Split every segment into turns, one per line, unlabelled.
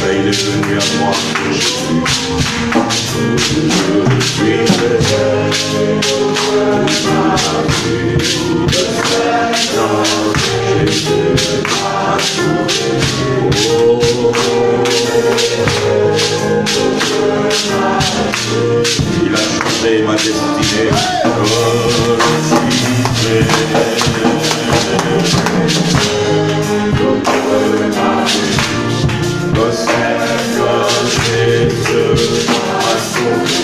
Mais il est venu à moi, Jésus. Je suis il a changé ma destinée. Le Seigneur Jésus a sauvé.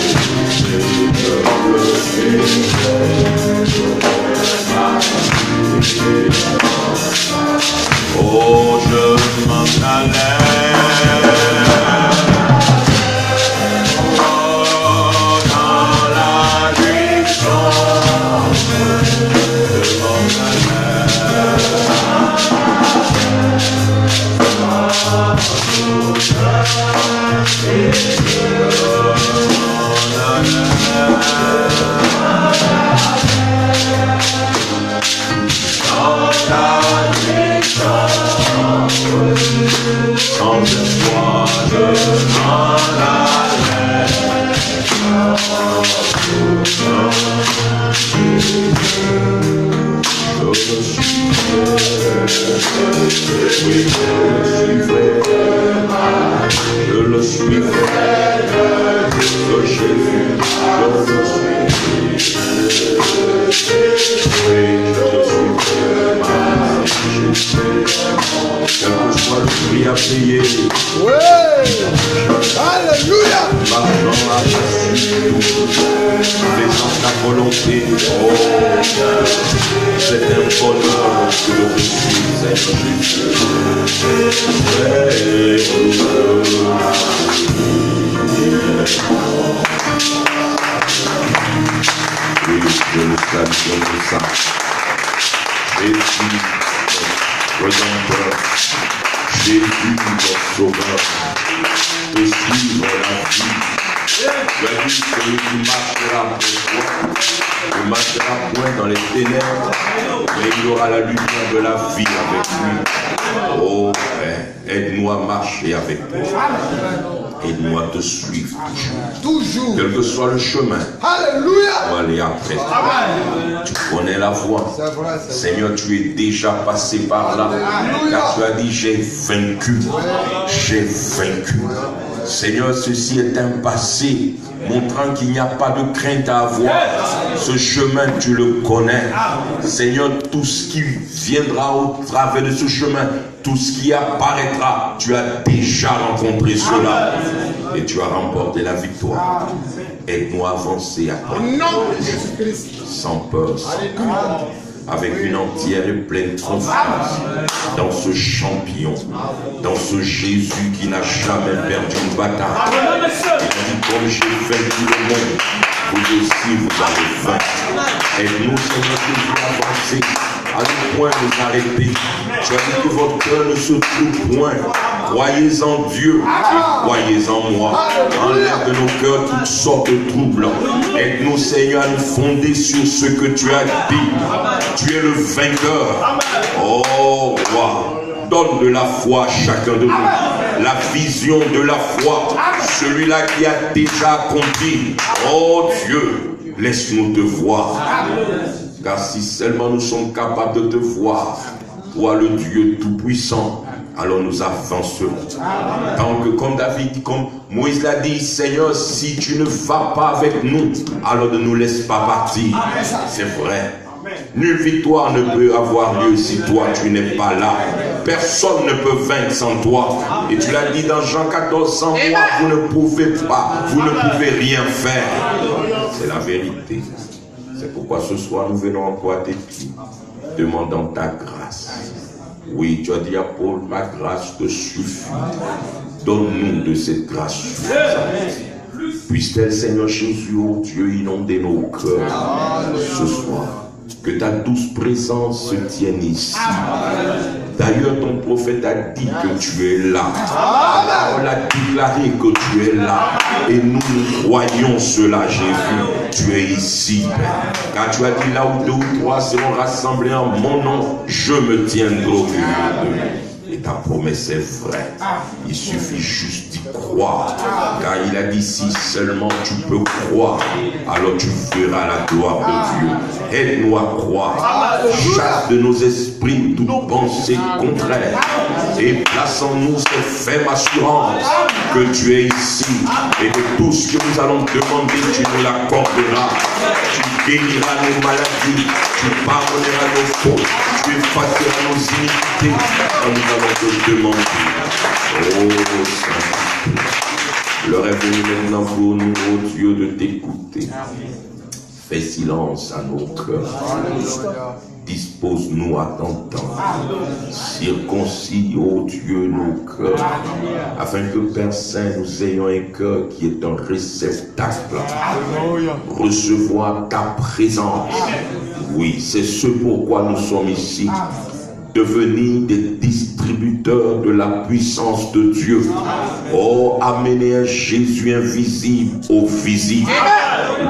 Oh, je m'en allais. Sans espoir, je m'en allais. Je le suivrai, de Jésus, je le suis. Quel que soit le prix à payer.
Alléluia.
Marchant à faisant ta volonté. Oh, c'est un bonheur que je suis avec Jésus. Oui, je le salue de ça. Jésus, Rédempteur, Jésus, notre Sauveur, te suivre la vie. Tu as dit que tu marcheras pour toi, tu marcheras point dans les ténèbres, mais il y aura la lumière de la vie avec lui. Oh Père, aide-nous à marcher avec toi. Aide-nous à te suivre toujours. Quel que soit le chemin.
Alléluia.
On va aller après. Tu connais la voie. Seigneur, tu es déjà passé par là. Car tu as dit, j'ai vaincu. J'ai vaincu. Seigneur, ceci est un passé montrant qu'il n'y a pas de crainte à avoir. Ce chemin, tu le connais. Seigneur, tout ce qui viendra au travers de ce chemin, tout ce qui apparaîtra, tu as déjà rencontré cela. Et tu as remporté la victoire. Aide-nous à avancer après. Sans peur, sans crainte, avec une entière et pleine confiance dans ce champion, dans ce Jésus qui n'a jamais perdu une bataille. Il a dit, comme j'ai vaincu le monde, vous aussi vous allez vaincre. Aide-nous, Seigneur Jésus, à avancer, à ne point nous arrêter. Tu as dit que votre cœur ne se trouve point. Croyez en Dieu et croyez en moi. Enlève de nos cœurs toutes sortes de troubles. Aide-nous, Seigneur, à nous fonder sur ce que tu as dit. Tu es le vainqueur. Oh, roi, donne de la foi à chacun de nous. La vision de la foi. Celui-là qui a déjà accompli. Oh Dieu, laisse-nous te voir. Car si seulement nous sommes capables de te voir, toi le Dieu Tout-Puissant, alors nous avancerons. Tant que comme David, comme Moïse l'a dit, Seigneur, si tu ne vas pas avec nous, alors ne nous laisse pas partir. C'est vrai. Nulle victoire ne peut avoir lieu si toi tu n'es pas là. Personne ne peut vaincre sans toi. Et tu l'as dit dans Jean 14, sans moi vous ne pouvez pas, vous ne pouvez rien faire. C'est la vérité. C'est pourquoi ce soir nous venons encore à tes pieds, demandant ta grâce. Oui, tu as dit à Paul, ma grâce te suffit. Donne-nous de cette grâce suffisante. Puisse-t-elle, Seigneur Jésus, oh Dieu, inonder nos cœurs ce soir. Que ta douce présence se tienne ici. D'ailleurs, ton prophète a dit que tu es là. On a déclaré que tu es là. Et nous croyons cela, Jésus. Tu es ici, Père. Car tu as dit là où deux ou trois seront rassemblés en mon nom, je me tiendrai au milieu d'eux. Et ta promesse est vraie. Il suffit juste d'y croire. Car il a dit, si seulement tu peux croire, alors tu verras la gloire de Dieu. Aide-nous à croire. Chasse de nos esprits toute pensée contraire. Et place en nous cette ferme assurance que tu es ici. Et que tout ce que nous allons demander, tu nous l'accorderas. Tu guériras nos maladies. Tu pardonneras nos fautes. Tu effaceras nos iniquités. Quand nous allons te demander. Oh Saint-Esprit, l'heure est venue maintenant pour nous, oh Dieu, de t'écouter. Fais silence à nos cœurs. Dispose-nous à t'entendre. Circoncis, ô Dieu, nos cœurs. Afin que, Père Saint, nous ayons un cœur qui est un réceptacle. Recevoir ta présence. Oui, c'est ce pourquoi nous sommes ici. Devenir des distributeurs de la puissance de Dieu. Oh, amener un Jésus invisible au visible.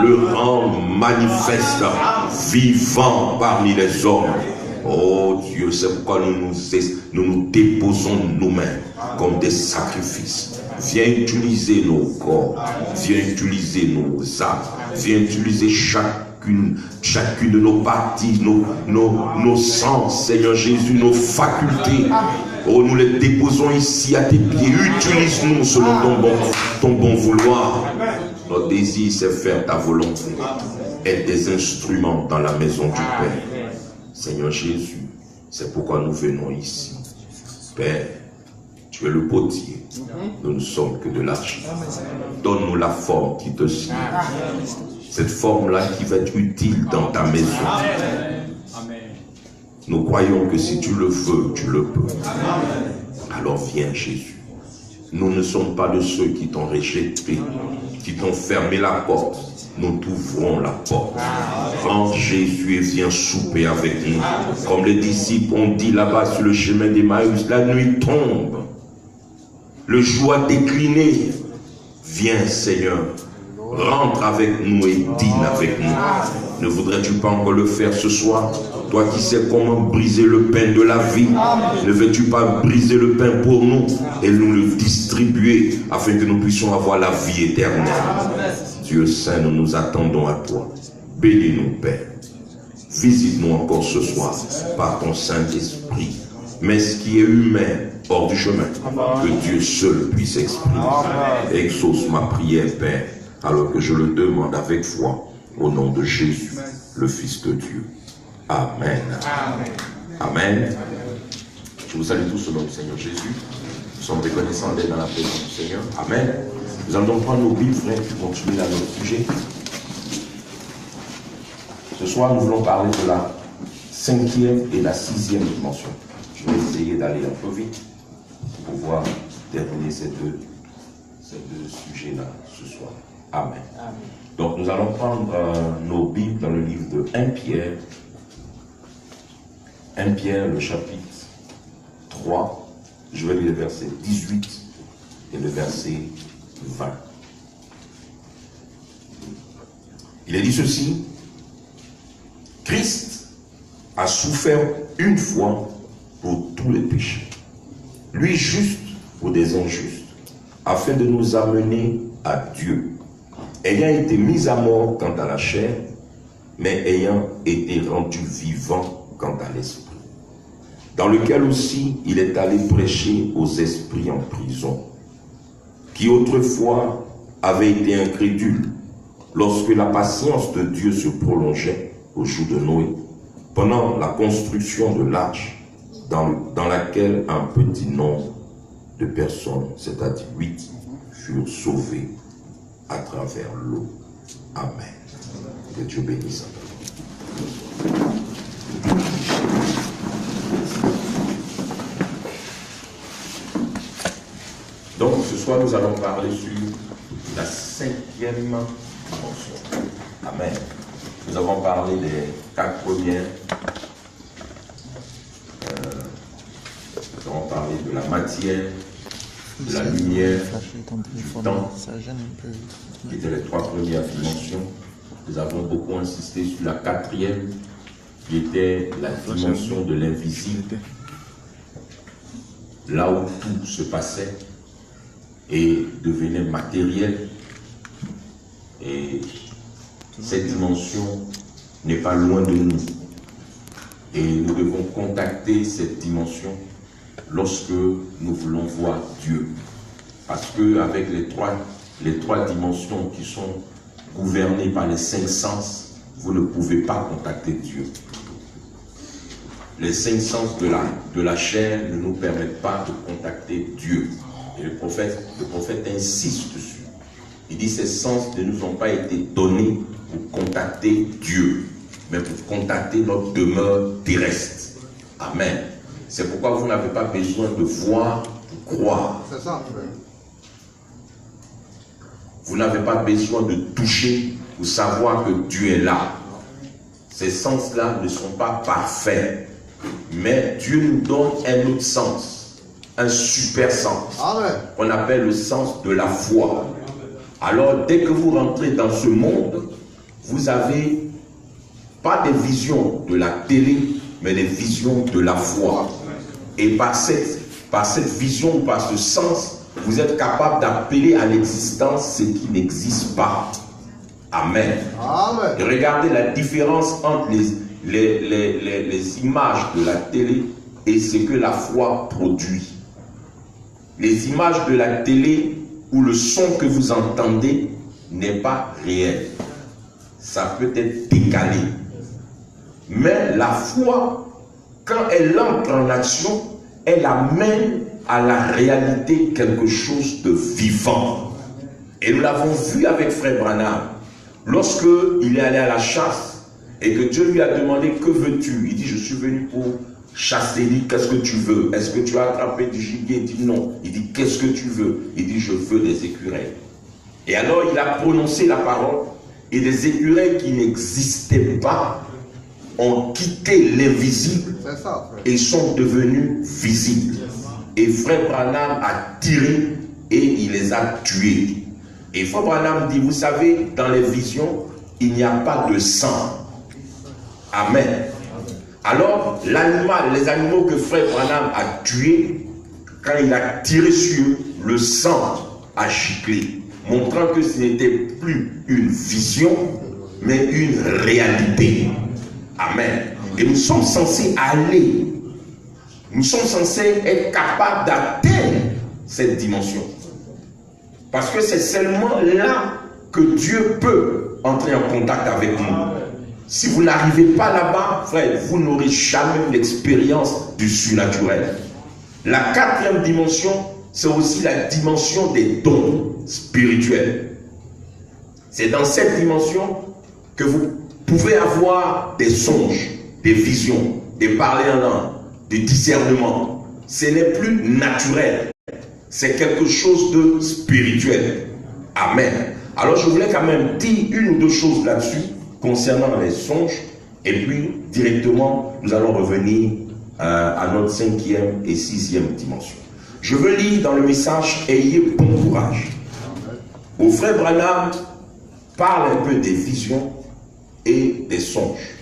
Le rendre manifeste, vivant parmi les hommes. Oh Dieu, c'est pourquoi nous déposons nos-mêmes comme des sacrifices. Viens utiliser nos corps, viens utiliser nos âmes, viens utiliser chacune de nos parties, nos sens, Seigneur Jésus, nos facultés. Oh, nous les déposons ici à tes pieds. Utilise-nous selon ton bon vouloir. Notre désir, c'est faire ta volonté. Être des instruments dans la maison du Père. Seigneur Jésus, c'est pourquoi nous venons ici. Père, tu es le potier. Nous ne sommes que de l'argile. Donne-nous la forme qui te sied. Cette forme-là qui va être utile dans ta maison. Nous croyons que si tu le veux, tu le peux. Alors viens Jésus. Nous ne sommes pas de ceux qui t'ont rejeté, qui t'ont fermé la porte. Nous t'ouvrons la porte. Rentre Jésus et viens souper avec nous. Comme les disciples ont dit là-bas sur le chemin d'Emmaüs, la nuit tombe. Le jour a décliné. Viens Seigneur. Rentre avec nous et dîne avec nous. Ne voudrais-tu pas encore le faire ce soir? Toi qui sais comment briser le pain de la vie, ne veux-tu pas briser le pain pour nous et nous le distribuer afin que nous puissions avoir la vie éternelle? Dieu Saint, nous nous attendons à toi. Bénis-nous, Père. Visite-nous encore ce soir par ton Saint-Esprit. Mais ce qui est humain, hors du chemin, que Dieu seul puisse exprimer. Exauce ma prière, Père, alors que je le demande avec foi, au nom de Jésus, le Fils de Dieu. Amen. Amen. Je vous salue tous au nom du Seigneur Jésus. Nous sommes reconnaissants d'être dans la présence du Seigneur. Amen. Nous allons donc prendre nos Bibles, frères, et continuer dans notre sujet. Ce soir, nous voulons parler de la 5e et la 6e dimension. Je vais essayer d'aller un peu vite pour pouvoir terminer ces deux sujets-là ce soir. Amen. Amen. Donc nous allons prendre nos Bibles dans le livre de 1 Pierre. 1 Pierre, le chapitre 3. Je vais lire le verset 18 et le verset 20. Il est dit ceci. Christ a souffert une fois pour tous les péchés, lui juste pour des injustes, afin de nous amener à Dieu, ayant été mis à mort quant à la chair, mais ayant été rendu vivant quant à l'esprit, dans lequel aussi il est allé prêcher aux esprits en prison, qui autrefois avaient été incrédules, lorsque la patience de Dieu se prolongeait au jour de Noé, pendant la construction de l'arche, dans laquelle un petit nombre de personnes, c'est-à-dire 8, furent sauvées à travers l'eau. Amen. Que Dieu bénisse. Donc ce soir nous allons parler sur la 5e dimension. Amen. Nous avons parlé des 4 premières. Nous avons parlé de la matière, de la lumière, du temps, qui étaient les 3 premières dimensions. Nous avons beaucoup insisté sur la 4e, qui était la dimension de l'invisible. là où tout se passait et devenait matériel. Et cette dimension n'est pas loin de nous. Et nous devons contacter cette dimension lorsque nous voulons voir Dieu. Parce qu'avec les trois dimensions qui sont gouvernées par les 5 sens, vous ne pouvez pas contacter Dieu. Les 5 sens de la chair ne nous permettent pas de contacter Dieu. Et le prophète insiste dessus. Il dit ces sens ne nous ont pas été donnés pour contacter Dieu, mais pour contacter notre demeure terrestre. Amen. C'est pourquoi vous n'avez pas besoin de voir pour croire. C'est ça, frère. Vous n'avez pas besoin de toucher pour savoir que Dieu est là. Ces sens-là ne sont pas parfaits. Mais Dieu nous donne un autre sens, un super sens, qu'on appelle le sens de la foi. Alors, dès que vous rentrez dans ce monde, vous n'avez pas des visions de la télé, mais des visions de la foi. Et par cette vision, par ce sens, vous êtes capable d'appeler à l'existence ce qui n'existe pas. Amen. Amen. Et regardez la différence entre les images de la télé et ce que la foi produit. Les images de la télé où le son que vous entendez n'est pas réel. Ça peut être décalé. Mais la foi, quand elle entre en action, elle amène à la réalité quelque chose de vivant. Et nous l'avons vu avec Frère Branham. Lorsque il est allé à la chasse et que Dieu lui a demandé que veux-tu, il dit je suis venu pour chasser. Il dit qu'est-ce que tu veux? Est-ce que tu as attrapé du gibier? Il dit non. Il dit qu'est-ce que tu veux? Il dit je veux des écureuils. Et alors il a prononcé la parole et des écureuils qui n'existaient pas ont quitté l'invisible et sont devenus visibles. Et Frère Branham a tiré et il les a tués. Et Frère Branham dit, vous savez, dans les visions, il n'y a pas de sang. Amen. Alors, l'animal, les animaux que Frère Branham a tués, quand il a tiré sur eux, le sang a giclé, montrant que ce n'était plus une vision, mais une réalité. Amen. Et nous sommes censés aller, nous sommes censés être capables d'atteindre cette dimension. Parce que c'est seulement là que Dieu peut entrer en contact avec nous. Si vous n'arrivez pas là-bas, frère, vous n'aurez jamais l'expérience du surnaturel. La 4e dimension, c'est aussi la dimension des dons spirituels. C'est dans cette dimension que vous pouvez avoir des songes, des visions, des parler en langue, des discernements. Ce n'est plus naturel. C'est quelque chose de spirituel. Amen. Alors je voulais quand même dire une ou deux choses là-dessus concernant les songes. Et puis directement, nous allons revenir à notre 5e et 6e dimension. Je veux lire dans le message « Ayez bon courage ». Au frère Branham parle un peu des visions et des songes.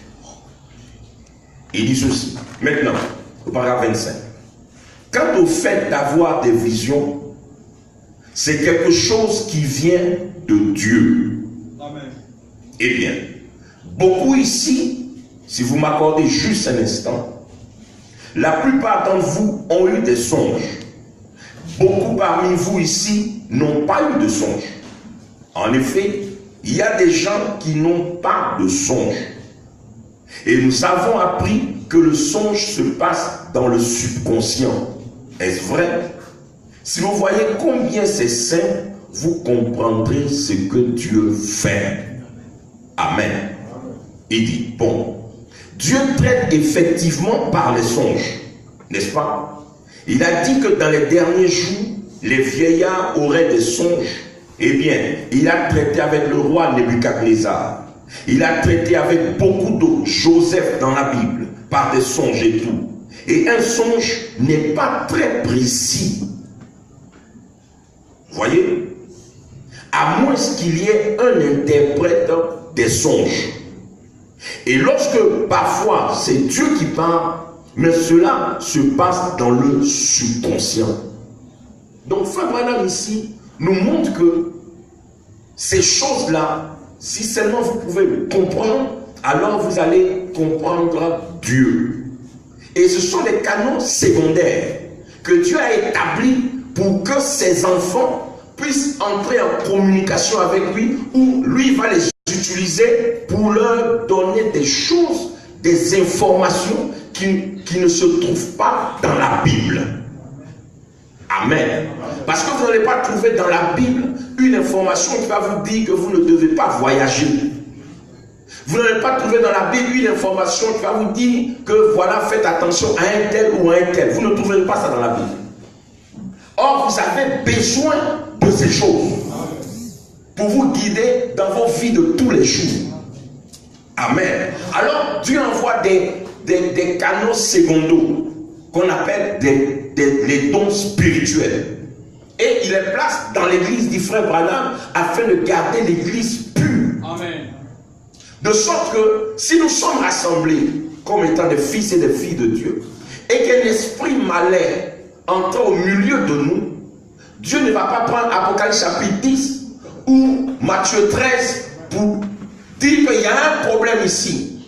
Il dit ceci. Maintenant, au paragraphe 25. Quant au fait d'avoir des visions, c'est quelque chose qui vient de Dieu. Amen. Eh bien, beaucoup ici, si vous m'accordez juste un instant, la plupart d'entre vous ont eu des songes. Beaucoup parmi vous ici n'ont pas eu de songes. En effet, il y a des gens qui n'ont pas de songes. Et nous avons appris que le songe se passe dans le subconscient. Est-ce vrai? Si vous voyez combien c'est simple, vous comprendrez ce que Dieu fait. Amen. Il dit, bon, Dieu traite effectivement par les songes, n'est-ce pas? Il a dit que dans les derniers jours, les vieillards auraient des songes. Eh bien, il a traité avec le roi Nebuchadnezzar. Il a traité avec beaucoup d'autres, Joseph dans la Bible, par des songes et tout. Et un songe n'est pas très précis. Vous voyez? À moins qu'il y ait un interprète des songes. Et lorsque parfois c'est Dieu qui parle, Mais cela se passe dans le subconscient. Donc, Frère Branham ici nous montre que ces choses-là, si seulement vous pouvez le comprendre, alors vous allez comprendre Dieu. Et ce sont les canons secondaires que Dieu a établis pour que ses enfants puissent entrer en communication avec lui, ou lui va les utiliser pour leur donner des choses, des informations qui ne se trouvent pas dans la Bible. Amen. Parce que vous n'allez pas trouver dans la Bible une information qui va vous dire que vous ne devez pas voyager. Vous n'allez pas trouver dans la Bible une information qui va vous dire que voilà, faites attention à un tel ou à un tel. Vous ne trouverez pas ça dans la Bible. Or, vous avez besoin de ces choses pour vous guider dans vos vies de tous les jours. Amen. Alors, Dieu envoie des canaux secondos qu'on appelle les dons spirituels. Et il les place dans l'église du frère Branham afin de garder l'église pure. Amen. De sorte que si nous sommes rassemblés comme étant des fils et des filles de Dieu, et qu'un esprit malin entre au milieu de nous, Dieu ne va pas prendre Apocalypse chapitre 10 ou Matthieu 13 pour dire qu'il y a un problème ici.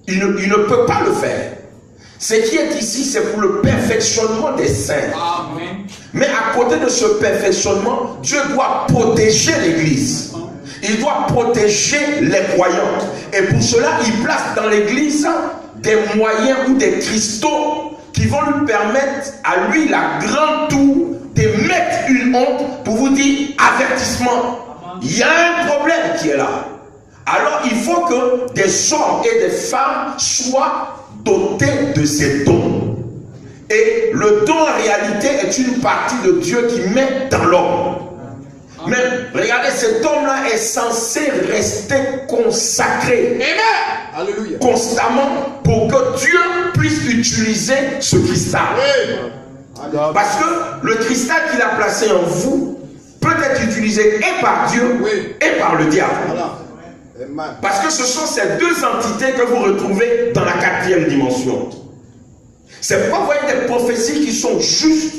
Il ne peut pas le faire. Ce qui est ici, c'est pour le perfectionnement des saints. Amen. Mais à côté de ce perfectionnement, Dieu doit protéger l'église. Il doit protéger les croyants. Et pour cela, il place dans l'église des moyens ou des cristaux qui vont lui permettre à lui la grande tour de mettre une honte pour vous dire avertissement. Il y a un problème qui est là. Alors il faut que des hommes et des femmes soient dotés de ces dons. Et le don en réalité est une partie de Dieu qui met dans l'homme. Mais regardez, cet homme-là est censé rester consacré. Amen. Alléluia. Constamment pour que Dieu puisse utiliser ce cristal. Parce que le cristal qu'il a placé en vous peut être utilisé et par Dieu et par le diable. Parce que ce sont ces deux entités que vous retrouvez dans la 4e dimension. C'est pourquoi vous voyez des prophéties qui sont justes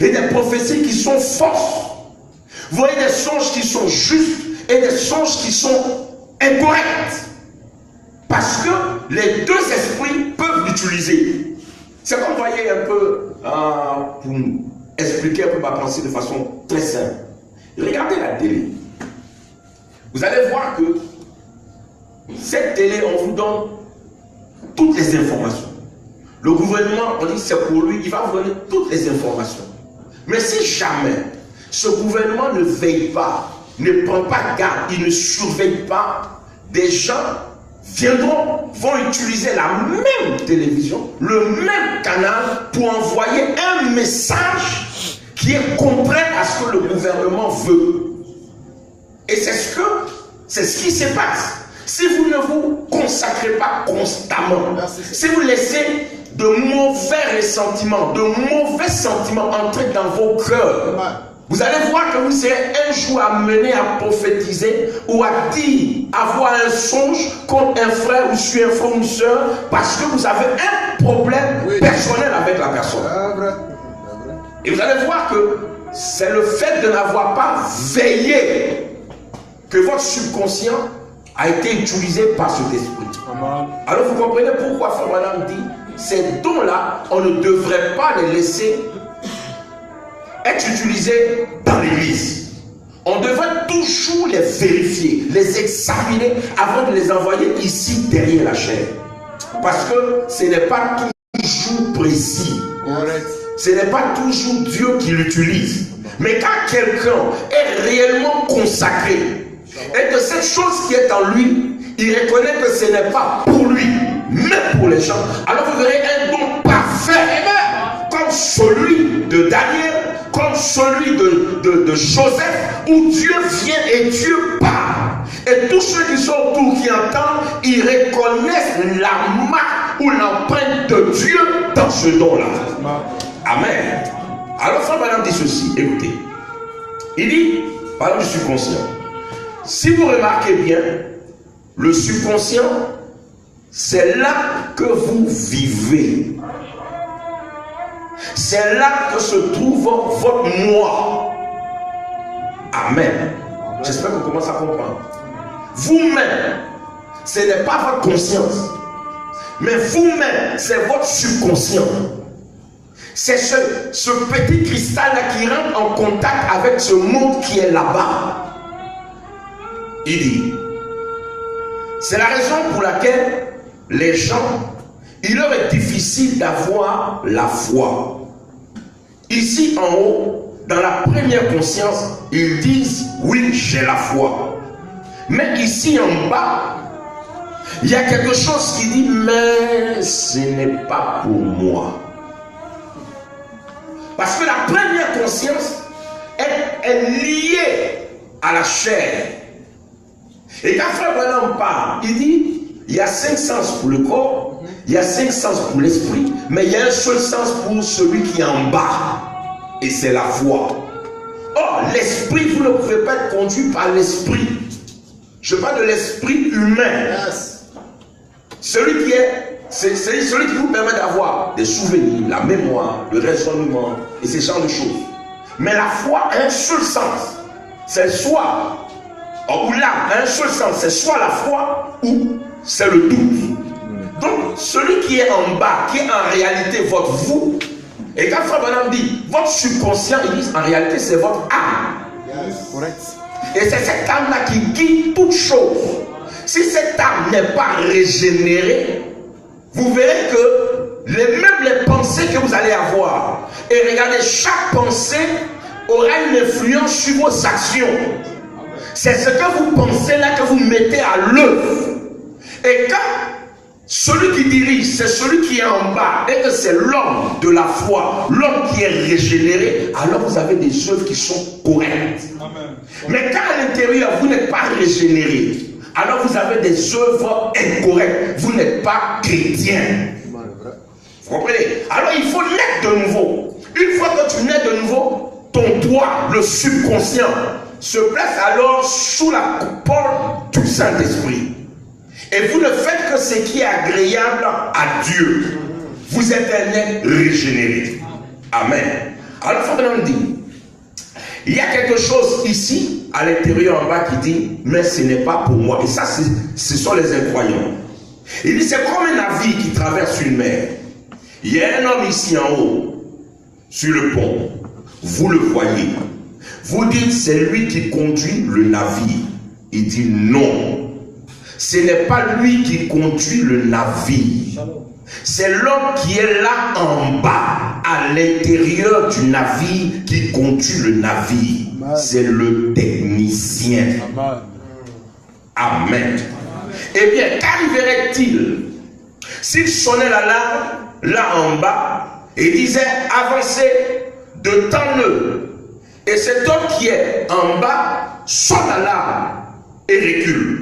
et des prophéties qui sont fausses. Vous voyez des songes qui sont justes et des songes qui sont incorrects. Parce que les deux esprits peuvent l'utiliser. C'est comme vous voyez un peu, pour expliquer un peu ma pensée de façon très simple. Regardez la télé. Vous allez voir que cette télé, on vous donne toutes les informations. Le gouvernement, on dit c'est pour lui, il va vous donner toutes les informations. Mais si jamais ce gouvernement ne veille pas, ne prend pas garde, il ne surveille pas, des gens vont utiliser la même télévision, le même canal pour envoyer un message qui est contraire à ce que le gouvernement veut. Et c'est ce qui se passe. Si vous ne vous consacrez pas constamment, si vous laissez de mauvais ressentiments, de mauvais sentiments entrer dans vos cœurs, vous allez voir que vous serez un jour amené à prophétiser ou à dire, avoir un songe contre un frère ou sur un frère ou une soeur, parce que vous avez un problème personnel avec la personne. Et vous allez voir que c'est le fait de n'avoir pas veillé que votre subconscient a été utilisé par cet esprit. Alors vous comprenez pourquoi Frère Branham dit, ces dons-là, on ne devrait pas les laisser être utilisés dans l'église. On devrait toujours les vérifier, les examiner avant de les envoyer ici derrière la chair. Parce que ce n'est pas toujours précis. Ce n'est pas toujours Dieu qui l'utilise. Mais quand quelqu'un est réellement consacré et que cette chose qui est en lui, il reconnaît que ce n'est pas pour lui, mais pour les gens, alors vous verrez un don parfait, comme celui de Daniel, comme celui de Joseph, où Dieu vient et Dieu parle. Et tous ceux qui sont autour, qui entendent, ils reconnaissent la marque ou l'empreinte de Dieu dans ce don-là. Amen. Alors, Frère Branham dit ceci, écoutez. Il dit, parlant du subconscient, si vous remarquez bien, le subconscient, c'est là que vous vivez. c'est là que se trouve votre moi. Amen. J'espère qu'on commence à comprendre. Vous-même, ce n'est pas votre conscience, mais vous-même, c'est votre subconscient. C'est ce petit cristal-là qui rentre en contact avec ce monde qui est là-bas. Il dit, c'est la raison pour laquelle les gens, il leur est difficile d'avoir la foi. Ici en haut, dans la première conscience, ils disent, oui, j'ai la foi. Mais ici en bas, il y a quelque chose qui dit, mais ce n'est pas pour moi. Parce que la première conscience est liée à la chair. Et quand Frère Branham parle, il dit, il y a 5 sens pour le corps, il y a 5 sens pour l'esprit, mais il y a un seul sens pour celui qui est en bas. Et c'est la foi. Or, l'esprit, vous ne pouvez pas être conduit par l'esprit. Je parle de l'esprit humain. Celui qui vous permet d'avoir des souvenirs, la mémoire, le raisonnement et ces genres de choses. Mais la foi a un seul sens. C'est soit, ou l'âme a un seul sens, c'est soit la foi ou c'est le doute. Donc, celui qui est en bas, qui est en réalité votre vous, et quand Frère Branham dit votre subconscient, il dit en réalité c'est votre âme. Correct. Et c'est cette âme-là qui guide toute chose. Si cette âme n'est pas régénérée, vous verrez que même les pensées que vous allez avoir, et regardez, chaque pensée aura une influence sur vos actions. C'est ce que vous pensez là que vous mettez à l'œuvre. Et quand celui qui dirige, c'est celui qui est en bas, et que c'est l'homme de la foi, l'homme qui est régénéré, alors vous avez des œuvres qui sont correctes. Amen. Mais quand à l'intérieur vous n'êtes pas régénéré, alors vous avez des œuvres incorrectes. Vous n'êtes pas chrétien. Vous comprenez? Alors il faut naître de nouveau. Une fois que tu nais de nouveau, ton toi, le subconscient, se place alors sous la coupole du Saint-Esprit. Et vous ne faites que ce qui est agréable à Dieu. Vous êtes un être régénéré. Amen. Alors Fabien dit, il y a quelque chose ici, à l'intérieur en bas, qui dit, mais ce n'est pas pour moi. Et ça, ce sont les incroyants. Il dit, c'est comme un navire qui traverse une mer. Il y a un homme ici en haut, sur le pont. Vous le voyez. Vous dites, c'est lui qui conduit le navire. Il dit, non. Ce n'est pas lui qui conduit le navire. C'est l'homme qui est là en bas, à l'intérieur du navire, qui conduit le navire. C'est le technicien. Amen. Eh bien, qu'arriverait-il s'il sonnait l'alarme là en bas et disait avancez de tant nœuds, et cet homme qui est en bas sonne l'alarme et recule?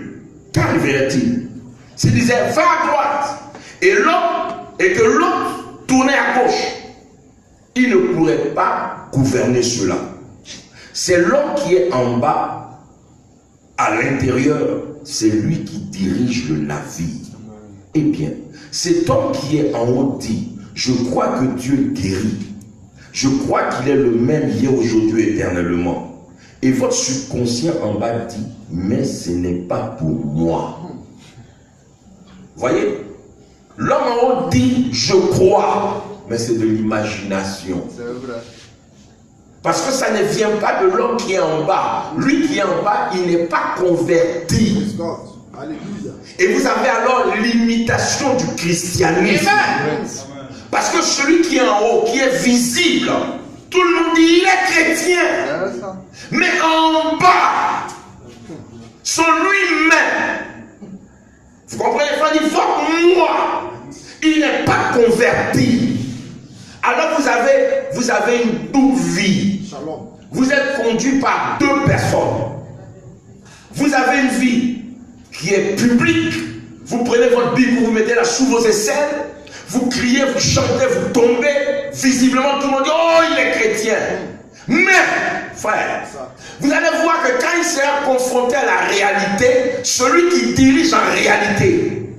Qu'arriverait-il s'il disait va à droite et que l'autre tournait à gauche? Il ne pourrait pas gouverner cela. C'est l'homme qui est en bas, à l'intérieur, c'est lui qui dirige le navire. Eh bien, cet homme qui est en haut dit, je crois que Dieu guérit. Je crois qu'il est le même hier, aujourd'hui, éternellement. Et votre subconscient en bas dit, mais ce n'est pas pour moi. Voyez, l'homme en haut dit, je crois, mais c'est de l'imagination. C'est vrai. Parce que ça ne vient pas de l'homme qui est en bas. Lui qui est en bas, il n'est pas converti. Et vous avez alors l'imitation du christianisme. Parce que celui qui est en haut, qui est visible, tout le monde dit il est chrétien. Mais en bas, son lui-même, vous comprenez, il dit moi, il n'est pas converti. Alors vous avez une double vie. Vous êtes conduit par deux personnes. Vous avez une vie qui est publique. Vous prenez votre Bible, vous mettez là sous vos aisselles. Vous criez, vous chantez, vous tombez. Visiblement, tout le monde dit oh, il est chrétien. Mais, frère, vous allez voir que quand il sera confronté à la réalité, celui qui dirige en réalité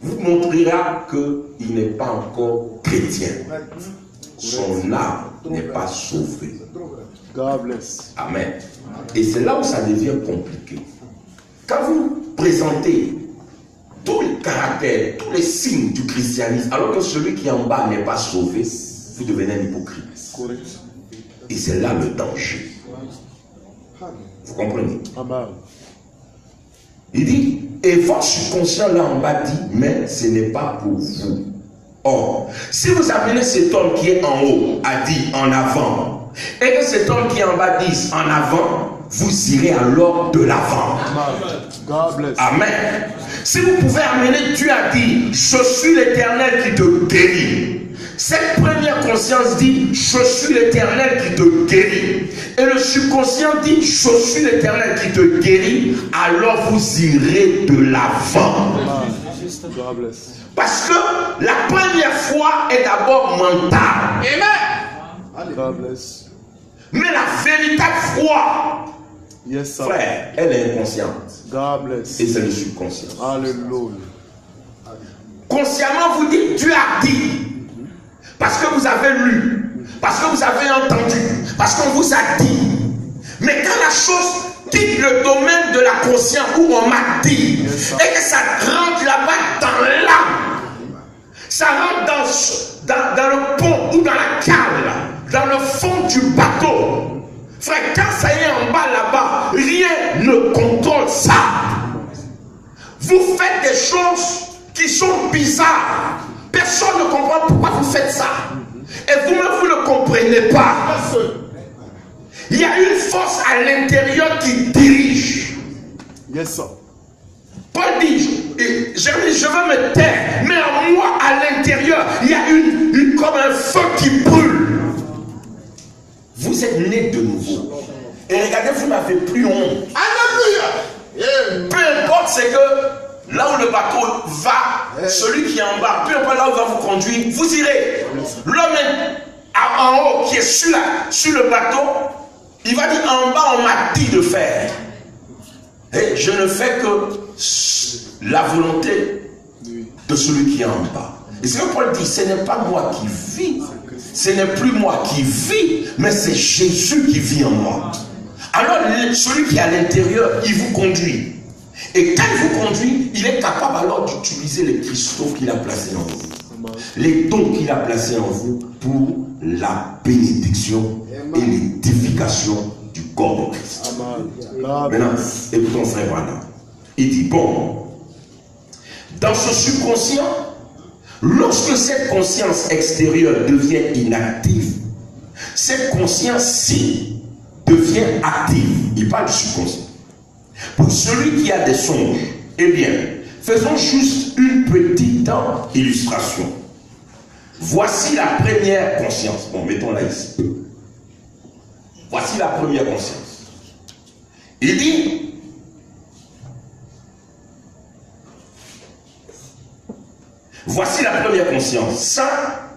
vous montrera qu'il n'est pas encore chrétien. son âme n'est pas sauvée.
God bless.
Amen. Et c'est là où ça devient compliqué. Quand vous présentez tous les caractères, tous les signes du christianisme, alors que celui qui est en bas n'est pas sauvé, vous devenez un hypocrite. Et c'est là le danger. Vous comprenez?
Amen.
Il dit, et votre subconscient là en bas dit, mais ce n'est pas pour vous. Or, si vous amenez cet homme qui est en haut à dire en avant, et que cet homme qui est en bas dise en avant, vous irez alors de l'avant. Amen. Si vous pouvez amener Dieu à dire, je suis l'Éternel qui te guérit. Cette première conscience dit, je suis l'Éternel qui te guérit. Et le subconscient dit, je suis l'Éternel qui te guérit. Alors vous irez de l'avant. Parce que la première foi est d'abord mentale. Amen. Mais la véritable foi, frère, elle est inconsciente. Et c'est le subconscient.
Alléluia.
Consciemment, vous dites, Dieu a dit. Parce que vous avez lu, parce que vous avez entendu, parce qu'on vous a dit. Mais quand la chose quitte le domaine de la conscience où on m'a dit, et que ça rentre là-bas dans l'âme, ça rentre dans le pont ou dans la cale, dans le fond du bateau. Frère, quand ça y est en bas là-bas, rien ne contrôle ça. Vous faites des choses qui sont bizarres. Personne ne comprend pourquoi vous faites ça. Et vous-même, vous ne comprenez pas. Il y a une force à l'intérieur qui dirige.
Yes, sir.
Paul dit, je veux me taire, mais en moi, à l'intérieur, il y a comme un feu qui brûle. Vous êtes nés de nouveau. Et regardez, vous n'avez plus honte. Alléluia. Peu importe, c'est que là où le bateau va, celui qui est en bas, peu importe là où il va vous conduire, vous irez. L'homme en haut qui est sur le bateau, il va dire en bas on m'a dit de faire. Et je ne fais que la volonté de celui qui est en bas. Et c'est que Paul dit, ce n'est pas moi qui vis, ce n'est plus moi qui vis, mais c'est Jésus qui vit en moi. Alors celui qui est à l'intérieur, il vous conduit. Et quand il vous conduit, il est capable alors d'utiliser les cristaux qu'il a placés en vous. Les dons qu'il a placés en vous pour la bénédiction et l'édification du corps de Christ. Maintenant, écoutons frère Branham. Il dit, bon, dans ce subconscient, lorsque cette conscience extérieure devient inactive, cette conscience-ci devient active. Il parle du subconscient. Pour celui qui a des songes, eh bien, faisons juste une petite illustration. Voici la première conscience. Bon, mettons-la ici. Voici la première conscience. Il dit, voici la première conscience. Ça,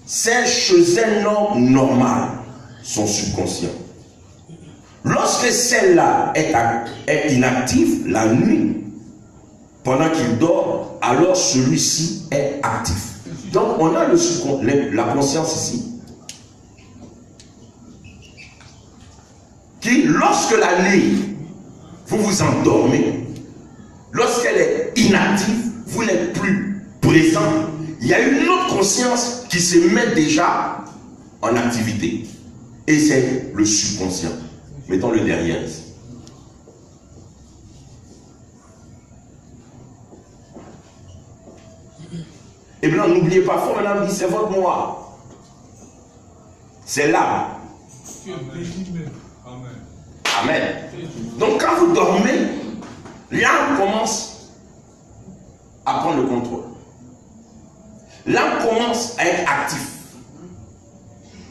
c'est chez un homme normal, son subconscient. Lorsque celle-là est inactive la nuit, pendant qu'il dort, alors celui-ci est actif. Donc on a la conscience ici, qui lorsque la nuit, vous vous endormez, lorsqu'elle est inactive, vous n'êtes plus présent, il y a une autre conscience qui se met déjà en activité. Et c'est le subconscient. Mettons le derrière ici. Et bien n'oubliez pas, faut maintenant dire c'est votre moi. C'est l'âme. Amen. Donc quand vous dormez, l'âme commence à prendre le contrôle. L'âme commence à être active.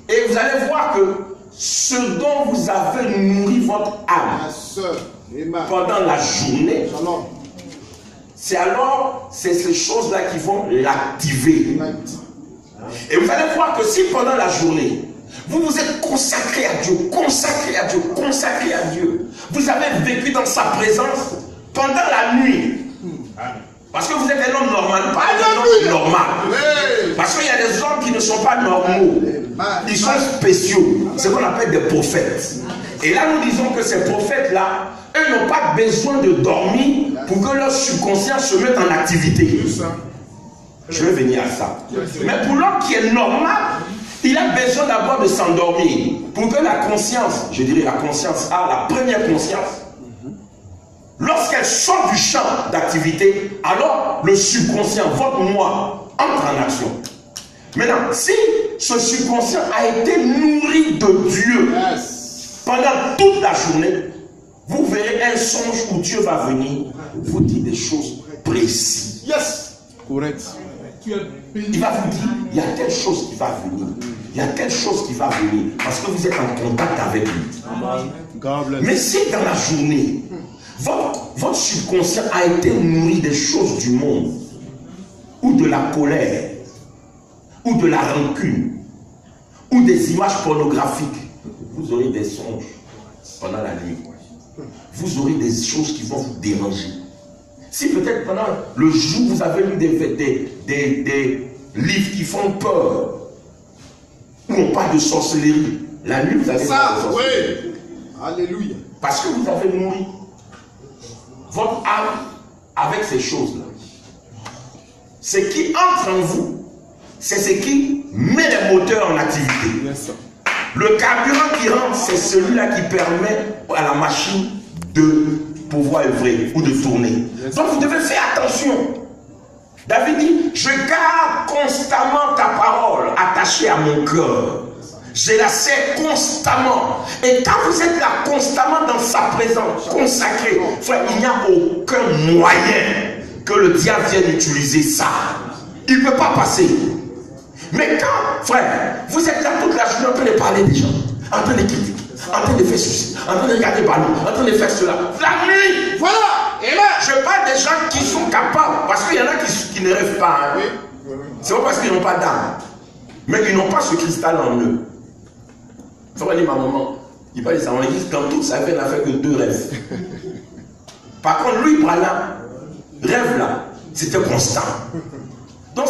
Et vous allez voir que ce dont vous avez nourri votre âme pendant la journée, c'est ces choses-là qui vont l'activer. Et vous allez voir que si pendant la journée, vous vous êtes consacré à Dieu, consacré à Dieu, consacré à Dieu, vous avez vécu dans sa présence pendant la nuit. Parce que vous êtes un homme normal, pas un homme normal. Parce qu'il y a des hommes qui ne ne sont pas normaux. Ils sont spéciaux. C'est ce qu'on appelle des prophètes. Et là, nous disons que ces prophètes-là, eux n'ont pas besoin de dormir pour que leur subconscient se mette en activité. Je vais venir à ça. Mais pour l'homme qui est normal, il a besoin d'abord de s'endormir pour que la conscience, je dirais la conscience A, la première conscience, lorsqu'elle sort du champ d'activité, alors le subconscient, votre moi, entre en action. Maintenant, si ce subconscient a été nourri de Dieu pendant toute la journée, vous verrez un songe où Dieu va venir vous dire des choses précises.
Correct.
Il va vous dire, il y a telle chose qui va venir. Il y a telle chose qui va venir. Parce que vous êtes en contact avec lui. Mais si dans la journée, votre subconscient a été nourri des choses du monde, ou de la colère, ou de la rancune, ou des images pornographiques, vous aurez des songes pendant la nuit. Vous aurez des choses qui vont vous déranger. Si peut-être pendant le jour vous avez lu des livres qui font peur, où on parle de sorcellerie, la nuit vous avez
ça, oui. Alléluia.
Parce que vous avez nourri votre âme avec ces choses-là. Ce qui entre en vous, c'est ce qui met les moteurs en activité. Le carburant qui rentre, c'est celui-là qui permet à la machine de pouvoir œuvrer ou de tourner. Donc vous devez faire attention. David dit, je garde constamment ta parole attachée à mon cœur. Je la sais constamment. Et quand vous êtes là constamment dans sa présence, consacré, frère, il n'y a aucun moyen que le diable vienne utiliser ça. Il ne peut pas passer. Mais quand, frère, vous êtes là toute la journée en train de parler des gens, en train de critiquer, en train de faire ceci, en train de regarder ballon, en train de faire cela, la nuit, voilà. Et là, je parle des gens qui sont capables, parce qu'il y en a qui ne rêvent pas. Hein. C'est pas parce qu'ils n'ont pas d'âme, mais ils n'ont pas ce cristal en eux. Il faut dire ma maman, il parle de ça, on dit dans toute sa vie, elle n'a fait que 2 rêves. Par contre, lui, là, rêve là, c'était constant. Donc,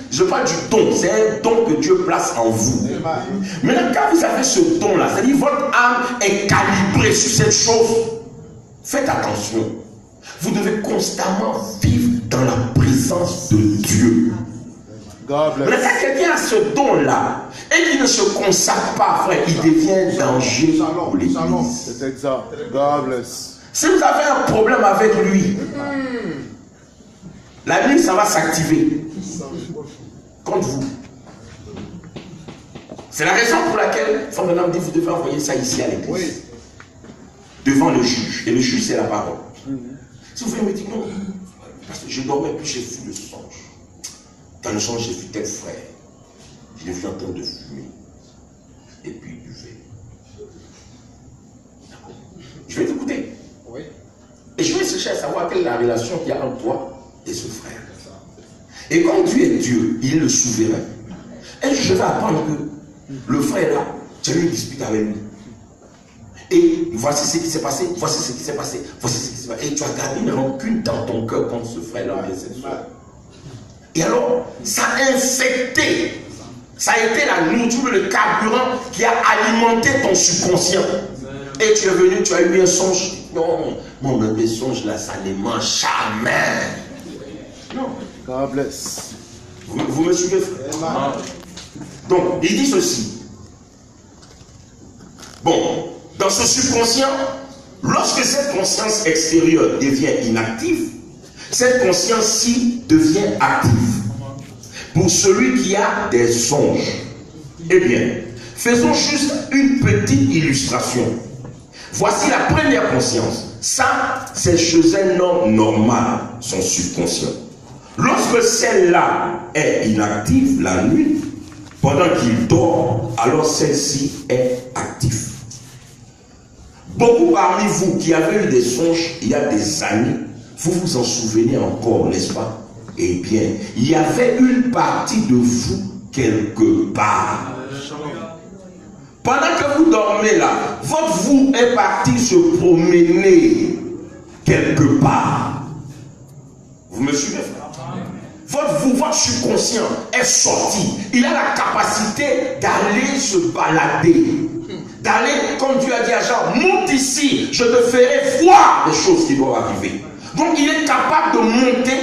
je parle du don, c'est un don que Dieu place en vous. Maintenant, quand vous avez ce don-là, c'est-à-dire votre âme est calibrée sur cette chose, faites attention. Vous devez constamment vivre dans la présence de Dieu. Maintenant, quand quelqu'un a ce don-là et qu'il ne se consacre pas, frère, il devient danger pour l'Église.
C'est exact. God bless.
Si vous avez un problème avec lui, la nuit, ça va s'activer contre vous. C'est la raison pour laquelle Femme de dit vous devez envoyer ça ici à l'église. Oui. Devant le juge. Et le juge, c'est la parole. Si vous voulez me dire non, parce que je dormais puis j'ai vu le songe. Dans le songe, j'ai vu tel frère. Je l'ai vu en train de fumer. Et puis il buvait. D'accord. Je vais t'écouter. Oui. Et je vais chercher à savoir quelle est la relation qu'il y a entre toi et ce frère. Et comme Dieu est Dieu, il est le souverain. Et je vais apprendre que le frère là, tu as eu une dispute avec lui. Et voici ce qui s'est passé, voici ce qui s'est passé, voici ce qui s'est passé. Et tu as gardé une rancune dans ton cœur contre ce frère-là, cette soeur. Et alors, ça a infecté. Ça a été la nourriture, le carburant qui a alimenté ton subconscient. Et tu es venu, tu as eu un songe. Non, mon bébé songe là, ça ne mange jamais. Non.
God bless.
Vous me suivez, frère? Donc, il dit ceci. Bon, dans ce subconscient, lorsque cette conscience extérieure devient inactive, cette conscience-ci devient active. Pour celui qui a des songes, eh bien, faisons juste une petite illustration. Voici la première conscience. Ça, c'est chez un homme normal, son subconscient. Lorsque celle-là est inactive la nuit, pendant qu'il dort, alors celle-ci est active. Beaucoup parmi vous qui avez eu des songes il y a des années, vous vous en souvenez encore, n'est-ce pas? Eh bien, il y avait une partie de vous quelque part. Pendant que vous dormez là, votre vous est parti se promener quelque part. Vous me suivez, frère? votre subconscient est sorti. Il a la capacité d'aller se balader. D'aller, comme Dieu a dit à Jean, monte ici, je te ferai voir des choses qui doivent arriver. Donc il est capable de monter,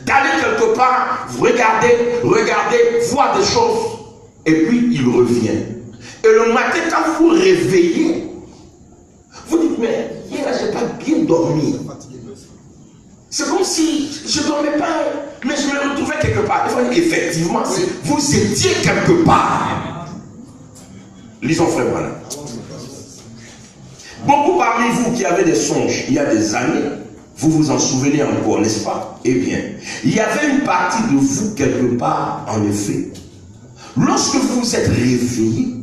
d'aller quelque part, regarder, voir des choses, et puis il revient. Et le matin, quand vous réveillez, vous dites, mais hier, je n'ai pas bien dormi. C'est comme si je ne dormais pas, mais je me retrouvais quelque part. Effectivement, vous étiez quelque part. Lisons frère Branham. Beaucoup parmi vous qui avez des songes il y a des années, vous vous en souvenez encore, n'est-ce pas? Eh bien, il y avait une partie de vous quelque part, en effet. Lorsque vous vous êtes réveillé,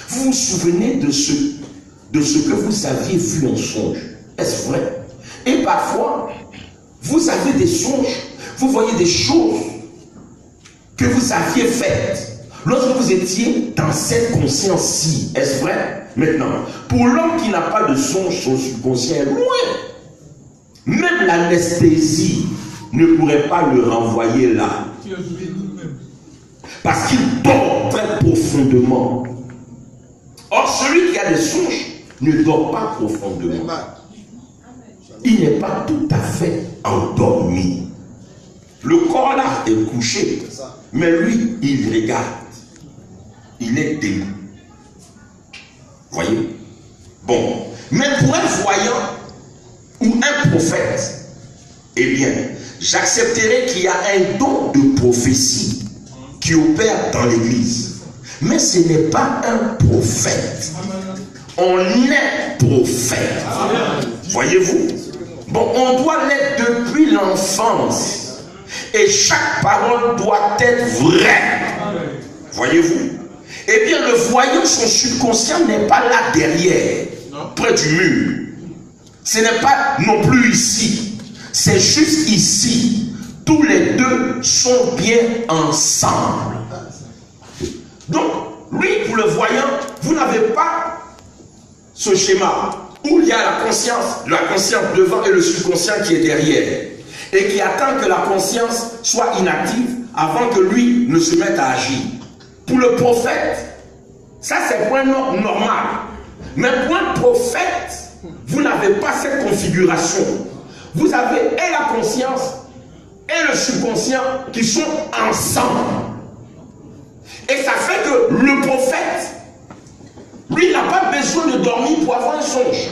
vous vous souvenez de ce que vous aviez vu en songe. Est-ce vrai? Et parfois, vous avez des songes, vous voyez des choses que vous aviez faites lorsque vous étiez dans cette conscience-ci. Est-ce vrai? Maintenant, pour l'homme qui n'a pas de songe, son subconscient est loin. Même l'anesthésie ne pourrait pas le renvoyer là. Parce qu'il dort très profondément. Or, celui qui a des songes ne dort pas profondément. Il n'est pas tout à fait endormi. Le corps là est couché, mais lui, il regarde. Il est debout. Voyez? Bon, mais pour un voyant ou un prophète, eh bien, j'accepterai qu'il y a un don de prophétie qui opère dans l'église. Mais ce n'est pas un prophète. On est prophète. Voyez-vous? Bon, on doit l'être depuis l'enfance. Et chaque parole doit être vraie. Voyez-vous? Eh bien, le voyant, son subconscient n'est pas là derrière, près du mur. Ce n'est pas non plus ici. C'est juste ici. Tous les deux sont bien ensemble. Donc, lui, pour le voyant, vous n'avez pas ce schéma où il y a la conscience devant et le subconscient qui est derrière. Et qui attend que la conscience soit inactive avant que lui ne se mette à agir. Pour le prophète, ça c'est point normal. Mais pour un prophète, vous n'avez pas cette configuration. Vous avez et la conscience et le subconscient qui sont ensemble. Et ça fait que le prophète, lui, n'a pas besoin de dormir pour avoir un songe.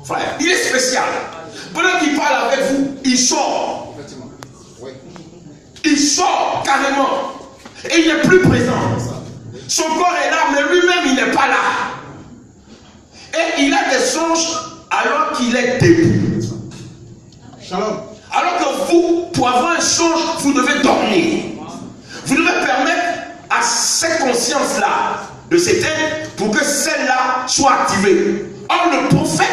Frère, il est spécial. Pendant qu'il parle avec vous, il sort. Il sort carrément. Et il n'est plus présent. Son corps est là, mais lui-même, il n'est pas là. Et il a des songes alors qu'il est debout. Shalom. Alors que vous, pour avoir un songe, vous devez dormir. Vous devez permettre à cette conscience-là de s'éteindre pour que celle-là soit activée. Or, le prophète,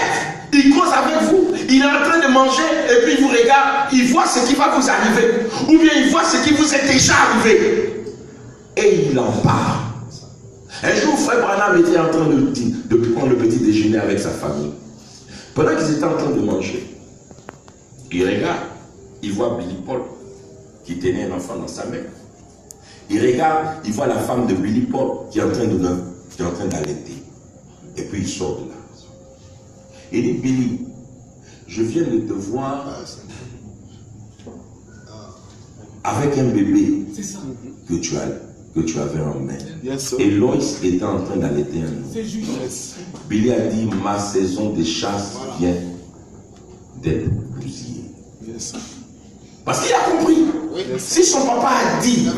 il cause avec vous, il est en train de manger et puis il vous regarde, il voit ce qui va vous arriver. Ou bien il voit ce qui vous est déjà arrivé. Et il en parle. Un jour, frère Branham était en train de prendre le petit déjeuner avec sa famille. Pendant qu'ils étaient en train de manger, il regarde, il voit Billy Paul qui tenait un enfant dans sa main. Il regarde, il voit la femme de Billy Paul qui est en train d'allaiter. Et puis il sort de là. Il dit, Billy, je viens de te voir avec un bébé que tu avais en main. Et Loïs était en train d'allaiter un homme. Billy a dit, ma saison de chasse vient d'être bousillée. Parce qu'il a compris. Si son papa a dit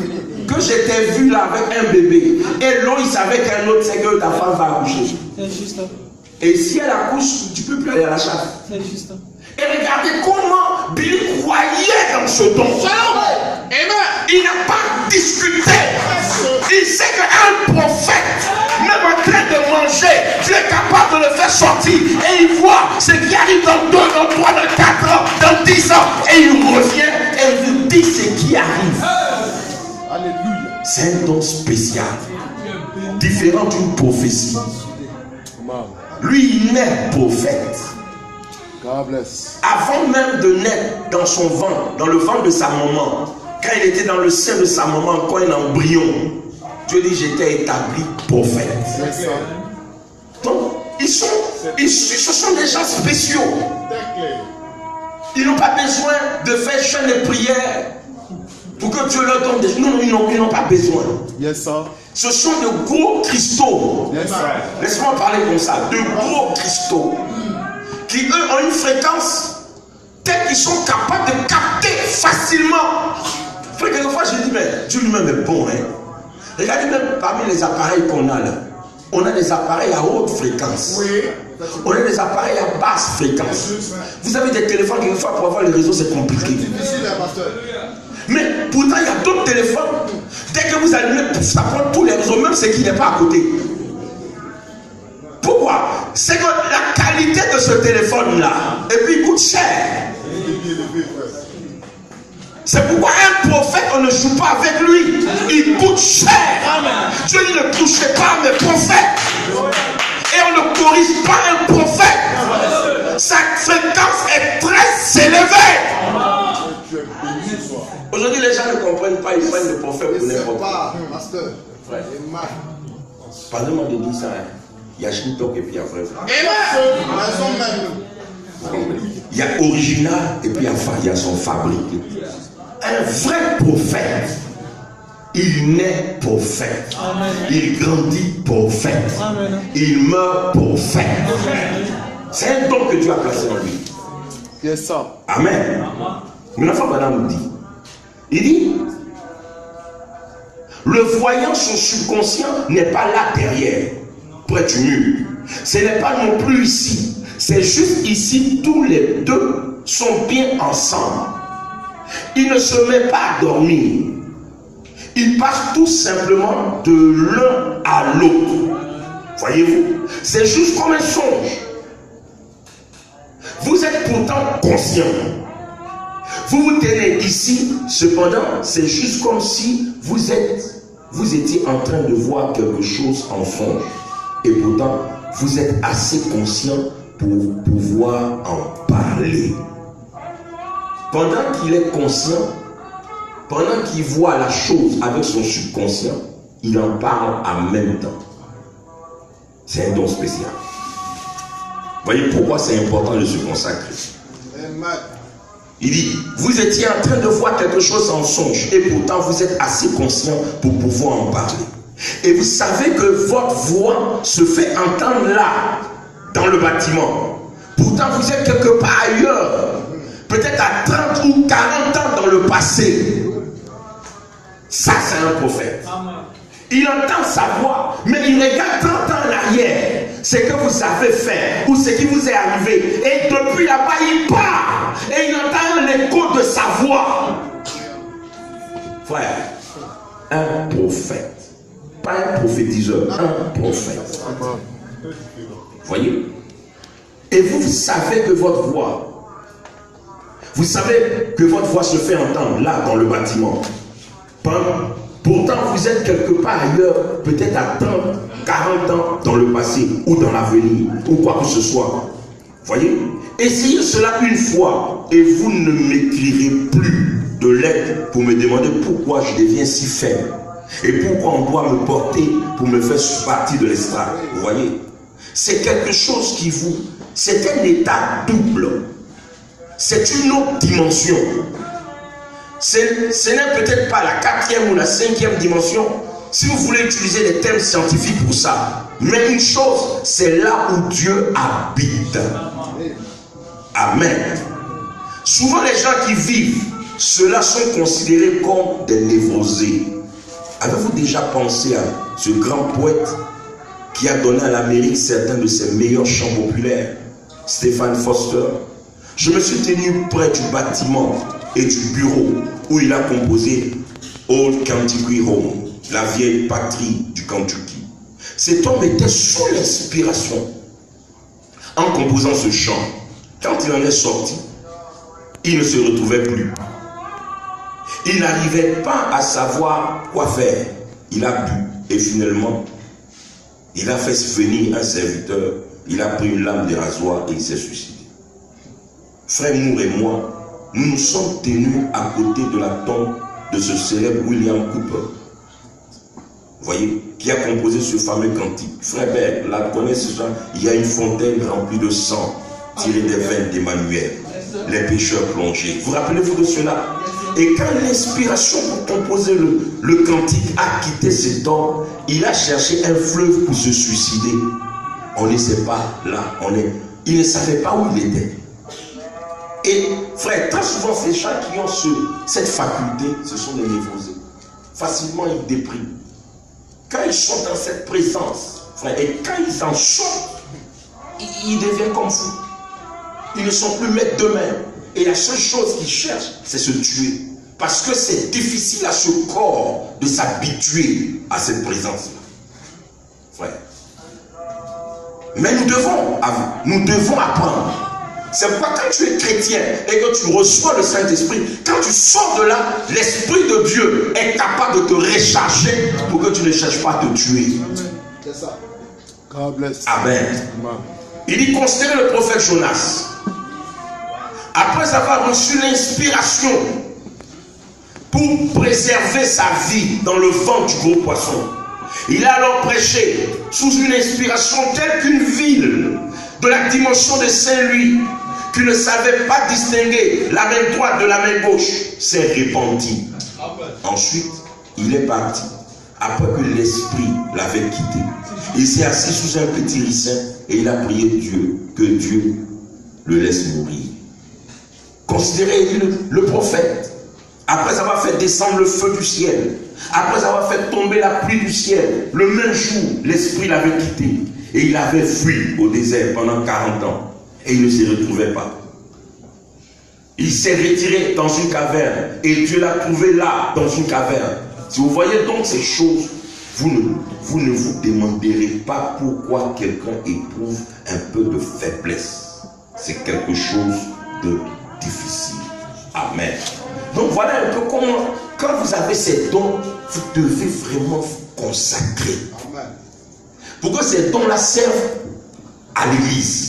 que j'étais vu là avec un bébé et Loïs avec un autre, c'est que ta femme va accoucher. Et si elle accouche, tu ne peux plus aller à la chasse. Et regardez comment Billy croyait dans ce don. Il n'a pas discuté. Il sait qu'un prophète, même en train de manger, tu es capable de le faire sortir. Et il voit ce qui arrive dans 2, dans 3, dans 4 ans, dans 10 ans. Et il revient et il vous dit ce qui arrive. Alléluia. C'est un don spécial. Différent d'une prophétie. Lui, il est prophète.
God bless.
Avant même de naître dans son ventre, dans le ventre de sa maman, quand il était dans le sein de sa maman, encore un embryon, Dieu dit, j'étais établi prophète.
Yes, sir.
Donc, ce sont des gens spéciaux. Ils n'ont pas besoin de faire jeûne et prière pour que Dieu leur donne des... Non, ils n'ont pas besoin.
Yes, sir.
Ce sont de gros cristaux.
Yes, sir.
Laisse-moi parler comme ça. De gros cristaux qui, eux, ont une fréquence telle qu'ils sont capables de capter facilement. Frère, quelquefois, je dis, mais Dieu lui-même est bon. Hein? Regardez même parmi les appareils qu'on a là. On a des appareils à haute fréquence. Oui. On a des appareils à basse fréquence. Vous avez des téléphones, quelquefois, pour avoir les réseaux, c'est compliqué. Mais pourtant, il y a d'autres téléphones. Dès que vous allumez, ça prend tous les réseaux, même ce qui n'est pas à côté. Pourquoi? C'est que la qualité de ce téléphone-là, et puis il coûte cher. C'est pourquoi un prophète, on ne joue pas avec lui. Il coûte cher. Dieu ne touchait pas mes prophètes. Et on ne corrige pas un prophète. Sa fréquence est très élevée. Aujourd'hui, les gens ne comprennent pas. Ils prennent le prophète pour n'importe quoi. Pardonnez-moi de dire ça. Il y a Shintok et puis il y a vrai. Il y a original et puis il y a son fabriqué. Un vrai prophète, il naît prophète. Amen. Il grandit prophète. Amen. Il meurt prophète. C'est un don que Dieu a placé en lui.
Yes, sir.
Amen. Maintenant, madame nous dit, il dit, le voyant, son subconscient n'est pas là derrière, près du mur. Ce n'est pas non plus ici. C'est juste ici, tous les deux sont bien ensemble. Il ne se met pas à dormir. Il passe tout simplement de l'un à l'autre. Voyez-vous? C'est juste comme un songe. Vous êtes pourtant conscient. Vous vous tenez ici, cependant, c'est juste comme si vous étiez en train de voir quelque chose en songe. Et pourtant, vous êtes assez conscient pour pouvoir en parler. Pendant qu'il est conscient, pendant qu'il voit la chose avec son subconscient, il en parle en même temps. C'est un don spécial. Voyez pourquoi c'est important de se consacrer. Il dit, vous étiez en train de voir quelque chose en songe et pourtant vous êtes assez conscient pour pouvoir en parler. Et vous savez que votre voix se fait entendre là, dans le bâtiment. Pourtant vous êtes quelque part ailleurs. Peut-être à 30 ou 40 ans dans le passé. Ça, c'est un prophète. Il entend sa voix, mais il regarde 30 ans en arrière. Ce que vous avez fait, ou ce qui vous est arrivé. Et depuis là-bas, il part. Et il entend l'écho de sa voix. Frère, un prophète. Pas un prophétiseur, un prophète. Voyez? Et vous savez que votre voix, vous savez que votre voix se fait entendre là dans le bâtiment. Pourtant vous êtes quelque part ailleurs, peut-être à 30, 40 ans dans le passé ou dans l'avenir ou quoi que ce soit. Voyez? Essayez cela une fois et vous ne m'écrirez plus de lettres pour me demander pourquoi je deviens si faible et pourquoi on doit me porter pour me faire partie de l'estrade. Vous voyez? C'est quelque chose qui vous... C'est un état double. C'est une autre dimension. Ce n'est peut-être pas la 4e ou la 5e dimension, si vous voulez utiliser les termes scientifiques pour ça. Mais une chose, c'est là où Dieu habite. Amen. Souvent les gens qui vivent, ceux-là sont considérés comme des névrosés. Avez-vous déjà pensé à ce grand poète qui a donné à l'Amérique certains de ses meilleurs chants populaires, Stephen Foster? Je me suis tenu près du bâtiment et du bureau où il a composé Old Kentucky Home, la vieille patrie du Kentucky. Cet homme était sous l'inspiration en composant ce chant. Quand il en est sorti, il ne se retrouvait plus. Il n'arrivait pas à savoir quoi faire. Il a bu et finalement, il a fait venir un serviteur. Il a pris une lame de rasoir et il s'est suicidé. Frère Moore et moi, nous nous sommes tenus à côté de la tombe de ce célèbre William Cooper. Vous voyez, qui a composé ce fameux cantique. Frère Berg, là, connaissez ça, il y a une fontaine remplie de sang tirée des veines d'Emmanuel. Les pécheurs plongés. Vous rappelez-vous de cela? Et quand l'inspiration pour composer le cantique a quitté cet homme, il a cherché un fleuve pour se suicider. On ne sait pas là, il ne savait pas où il était. Et frère, très souvent ces gens qui ont cette faculté, ce sont des névrosés. Facilement ils dépriment. Quand ils sont dans cette présence, frère, et quand ils en sortent, ils deviennent comme fous. Ils ne sont plus maîtres d'eux-mêmes. Et la seule chose qu'ils cherchent, c'est se tuer. Parce que c'est difficile à ce corps de s'habituer à cette présence-là. Frère. Mais nous devons apprendre. C'est pourquoi quand tu es chrétien et que tu reçois le Saint-Esprit, quand tu sors de là, l'Esprit de Dieu est capable de te recharger pour que tu ne cherches pas à te tuer.
C'est ça. God bless.
Amen. Il dit, considérez le prophète Jonas. Après avoir reçu l'inspiration pour préserver sa vie dans le ventre du gros poisson, il a alors prêché sous une inspiration telle qu'une ville de la dimension de Saint-Louis, qui ne savait pas distinguer la main droite de la main gauche, s'est répandue. Ensuite, il est parti. Après que l'esprit l'avait quitté, il s'est assis sous un petit ricin et il a prié Dieu, que Dieu le laisse mourir. Considérez le prophète, après avoir fait descendre le feu du ciel, après avoir fait tomber la pluie du ciel, le même jour, l'esprit l'avait quitté. Et il avait fui au désert pendant 40 ans. Et il ne s'y retrouvait pas. Il s'est retiré dans une caverne. Et Dieu l'a trouvé là, dans une caverne. Si vous voyez donc ces choses, vous ne vous demanderez pas pourquoi quelqu'un éprouve un peu de faiblesse. C'est quelque chose de difficile. Amen. Donc voilà un peu comment, quand vous avez ces dons, vous devez vraiment vous consacrer. Amen. Pour que ces dons-là servent à l'église,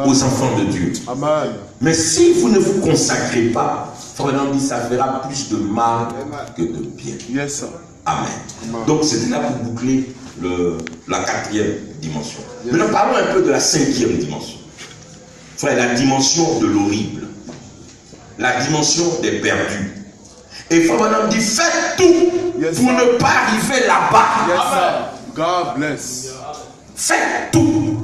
aux enfants de Dieu. Amen. Mais si vous ne vous consacrez pas, Frère dit, ça fera plus de mal que de bien. Yes, sir. Amen. Amen. Donc c'était là pour boucler la 4e dimension. Yes. Maintenant parlons un peu de la 5e dimension. Frère, la dimension de l'horrible. La dimension des perdus. Et Frère dit, faites tout pour ne pas arriver là-bas. Yes, sir. God bless. Faites tout.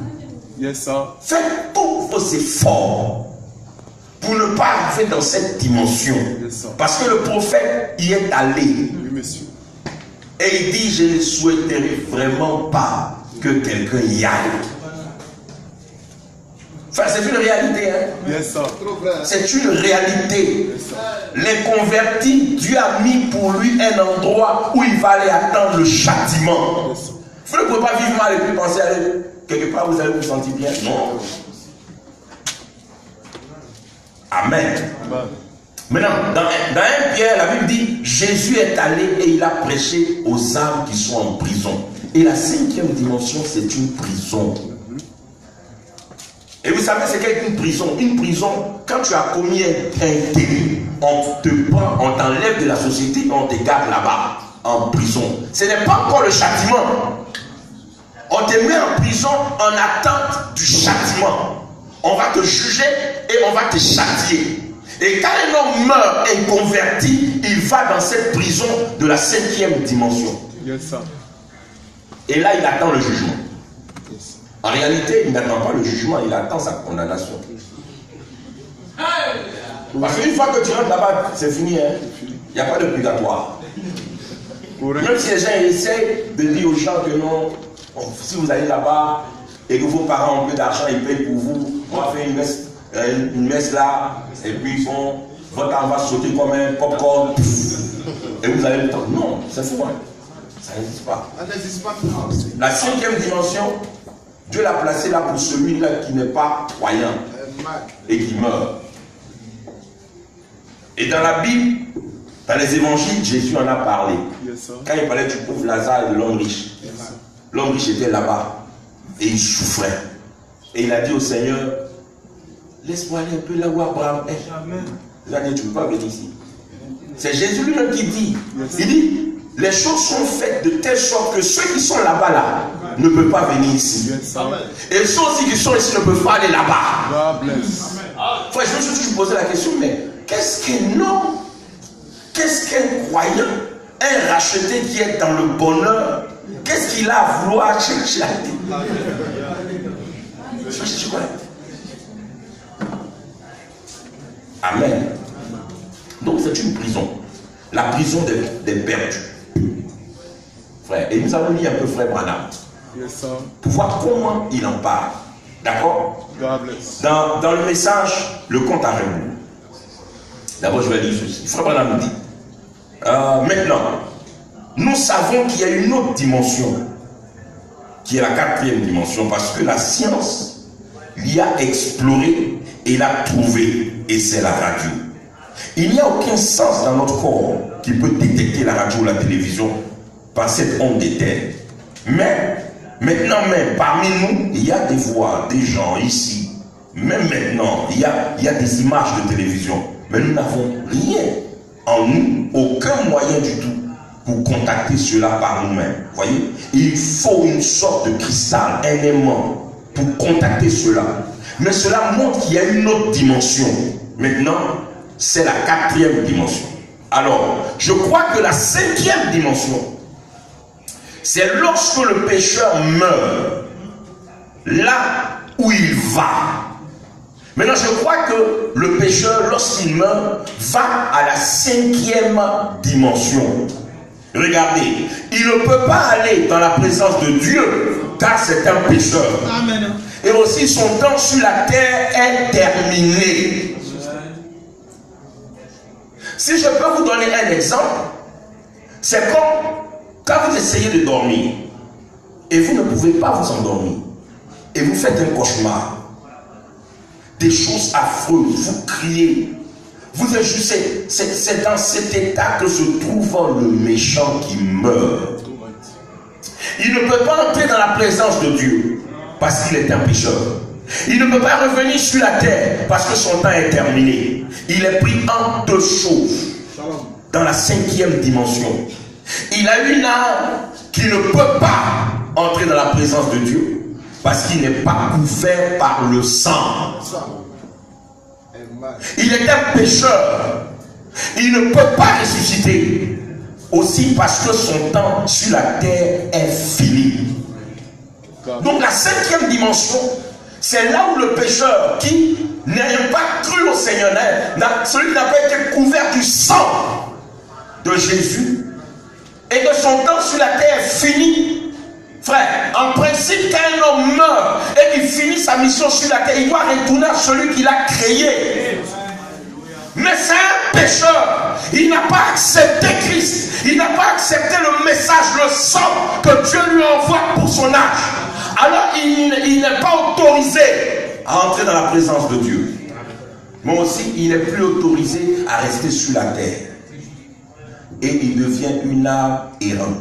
Yes, sir. Faites tous vos efforts pour ne pas arriver dans cette dimension. Yes, parce que le prophète y est allé. Oui, monsieur. Et il dit, je ne souhaiterais vraiment pas que quelqu'un y aille. Enfin, c'est une réalité. Hein? Yes, sir. C'est une réalité. Yes, les convertis, Dieu a mis pour lui un endroit où il va aller attendre le châtiment. Yes, vous ne pouvez pas vivre mal et puis penser à aller quelque part où vous allez vous sentir bien. Non. Amen. Maintenant, dans 1 Pierre, la Bible dit, Jésus est allé et il a prêché aux âmes qui sont en prison. Et la 5e dimension, c'est une prison. Et vous savez, c'est qu'une prison. Une prison, quand tu as commis un délit, on te prend, on t'enlève de la société et on te garde là-bas, en prison. Ce n'est pas encore le châtiment. On te met en prison en attente du châtiment. On va te juger et on va te châtier. Et quand un homme meurt inconverti, il va dans cette prison de la 5e dimension. Yes, sir. Et là, il attend le jugement. Yes. En réalité, il n'attend pas le jugement, il attend sa condamnation. Parce qu'une fois que tu rentres là-bas, c'est fini. Hein? Il n'y a pas de purgatoire. Même si les gens essayent de dire aux gens que non, si vous allez là-bas et que vos parents ont peu d'argent, ils payent pour vous, on va faire une messe là, et puis bon, votre âme va sauter comme un popcorn, et vous allez le temps. Non, c'est fou, hein? Ça n'existe pas. La 5e dimension, Dieu l'a placée là pour celui-là qui n'est pas croyant et qui meurt. Et dans la Bible, dans les évangiles, Jésus en a parlé. Quand il parlait du pauvre Lazare et de l'homme riche. L'homme riche était là-bas et il souffrait. Et il a dit au Seigneur, laisse-moi aller un peu là où Abraham est. Daniel, tu ne peux pas venir ici. C'est Jésus lui-même qui dit. Il dit, les choses sont faites de telle sorte que ceux qui sont là-bas là ne peuvent pas venir ici. Et ceux aussi qui sont ici ne peuvent pas aller là-bas. Frère, je me suis toujours posé la question, mais qu'est-ce qu'un homme, qu'est-ce qu'un croyant, un racheté qui est dans le bonheur, qu'est-ce qu'il a à vouloir chercher la vie? Chercher quoi? Amen. Donc c'est une prison. La prison des perdus. Frère, et nous allons lire un peu Frère Branham. Pour voir comment il en parle. D'accord? Dans le message, le compte à rebours. D'abord, je vais lire ceci. Frère Branham nous dit, maintenant, nous savons qu'il y a une autre dimension, qui est la 4e dimension, parce que la science l'y a exploré et l'a trouvé, et c'est la radio. Il n'y a aucun sens dans notre corps qui peut détecter la radio ou la télévision par cette onde d'éther. Mais maintenant même, parmi nous, il y a des voix, des gens ici. Même maintenant, il y a des images de télévision. Mais nous n'avons rien en nous, aucun moyen du tout pour contacter cela par nous-mêmes. Voyez, il faut une sorte de cristal, un aimant pour contacter cela. Mais cela montre qu'il y a une autre dimension. Maintenant, c'est la 4e dimension. Alors, je crois que la 5e dimension, c'est lorsque le pécheur meurt, là où il va. Maintenant, je crois que le pécheur, lorsqu'il meurt, va à la 5e dimension. Regardez, il ne peut pas aller dans la présence de Dieu, car c'est un pécheur. Amen. Et aussi, son temps sur la terre est terminé. Si je peux vous donner un exemple, c'est comme quand vous essayez de dormir et vous ne pouvez pas vous endormir et vous faites un cauchemar, des choses affreuses, vous criez, vous êtes juste, c'est dans cet état que se trouve le méchant qui meurt. Il ne peut pas entrer dans la présence de Dieu parce qu'il est un pécheur. Il ne peut pas revenir sur la terre parce que son temps est terminé. Il est pris en 2 choses dans la 5e dimension. Il a une âme qui ne peut pas entrer dans la présence de Dieu parce qu'il n'est pas couvert par le sang. Il est un pécheur. Il ne peut pas ressusciter. Aussi parce que son temps sur la terre est fini. Donc la 5e dimension, c'est là où le pécheur qui n'ayant pas cru au Seigneur, celui qui n'a pas été couvert du sang de Jésus, et que son temps sur la terre est fini. Frère, en principe, quand un homme meurt et qu'il finit sa mission sur la terre, il doit retourner à celui qui l'a créé. Mais c'est un pécheur. Il n'a pas accepté Christ. Il n'a pas accepté le message, le sang que Dieu lui envoie pour son âge. Alors il n'est pas autorisé à entrer dans la présence de Dieu. Mais aussi, il n'est plus autorisé à rester sur la terre. Et il devient une âme errante.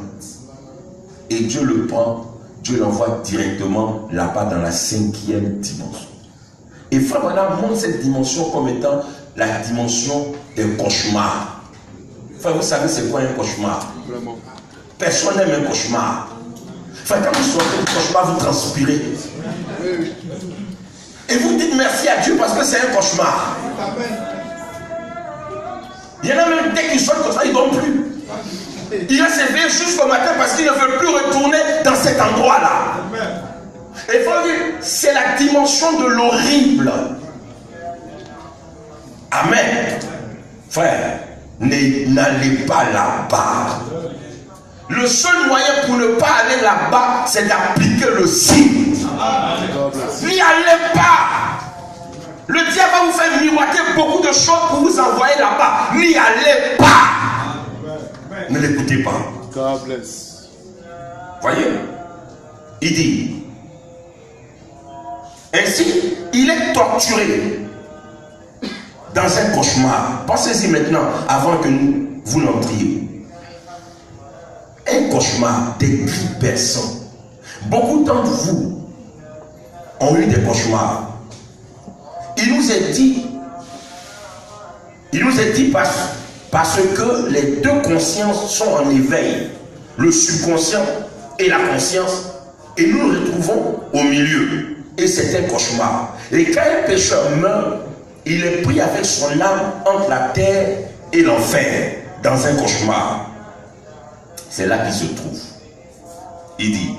Et Dieu le prend, Dieu l'envoie directement là-bas dans la 5e dimension. Et Frère Branham montre cette dimension comme étant la dimension des cauchemars. Frère, vous savez c'est quoi un cauchemar? Personne n'aime un cauchemar. Frère, quand vous sortez du cauchemar, vous transpirez. Et vous dites merci à Dieu parce que c'est un cauchemar. Il y en a même dès qu'ils sortent comme ça, ils ne dorment plus. Il va s'éveiller jusqu'au matin parce qu'il ne veut plus retourner dans cet endroit-là. Et il faut dire, c'est la dimension de l'horrible. Amen. Frère, n'allez pas là-bas. Le seul moyen pour ne pas aller là-bas, c'est d'appliquer le signe. N'y allez pas. Le diable va vous faire miroiter beaucoup de choses pour vous envoyer là-bas. N'y allez pas. Ne l'écoutez pas. Voyez, il dit, ainsi, il est torturé dans un cauchemar. Pensez-y maintenant, avant que vous n'entriez. Un cauchemar, des cris perçants. Beaucoup d'entre vous ont eu des cauchemars. Il nous nous est dit parce que les deux consciences sont en éveil, le subconscient et la conscience, et nous nous retrouvons au milieu. Et c'est un cauchemar. Et quand un pécheur meurt, il est pris avec son âme entre la terre et l'enfer, dans un cauchemar. C'est là qu'il se trouve. Il dit,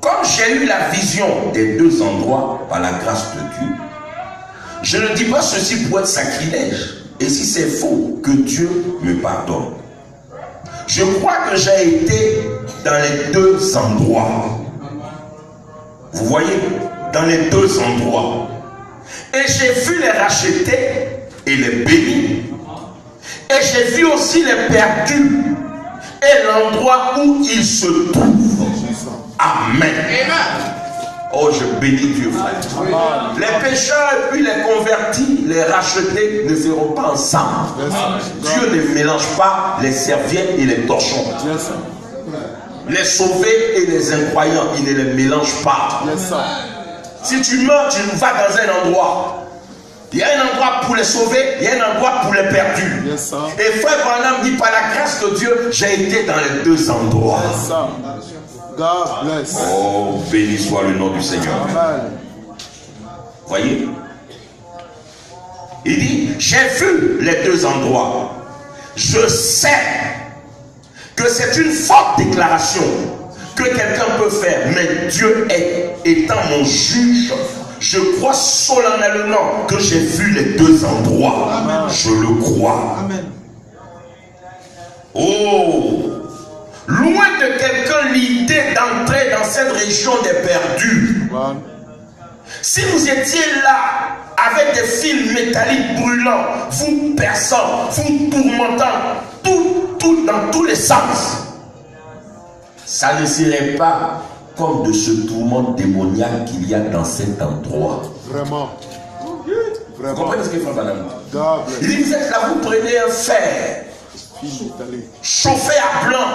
comme j'ai eu la vision des deux endroits par la grâce de Dieu, je ne dis pas ceci pour être sacrilège. Et si c'est faux, que Dieu me pardonne. Je crois que j'ai été dans les deux endroits. Vous voyez, dans les deux endroits. Et j'ai vu les rachetés et les bénis. Et j'ai vu aussi les perdus et l'endroit où ils se trouvent. Amen. Oh, je bénis Dieu, frère. Les pécheurs et puis les convertis, les rachetés ne seront pas ensemble. Dieu ne mélange pas les serviettes et les torchons. Les sauvés et les incroyants, il ne les mélange pas. Si tu meurs, tu vas dans un endroit. Il y a un endroit pour les sauvés, il y a un endroit pour les perdus. Et frère Branham dit, par la grâce de Dieu, j'ai été dans les deux endroits.
God bless.
Oh, béni soit le nom du Seigneur. Voyez? Il dit, j'ai vu les deux endroits. Je sais que c'est une forte déclaration que quelqu'un peut faire, mais Dieu étant mon juge, je crois solennellement que j'ai vu les deux endroits. Amen. Je le crois. Amen. Oh, loin de quelqu'un l'idée d'entrer dans cette région des perdus. Amen. Si vous étiez là avec des fils métalliques brûlants, vous perçant, vous tourmentant, tout dans tous les sens, ça ne serait pas comme de ce tourment démoniaque qu'il y a dans cet endroit. Vraiment. Vous comprenez ce qu'il faut, madame? Il dit, vous êtes là, vous prenez un fer, chauffé à blanc,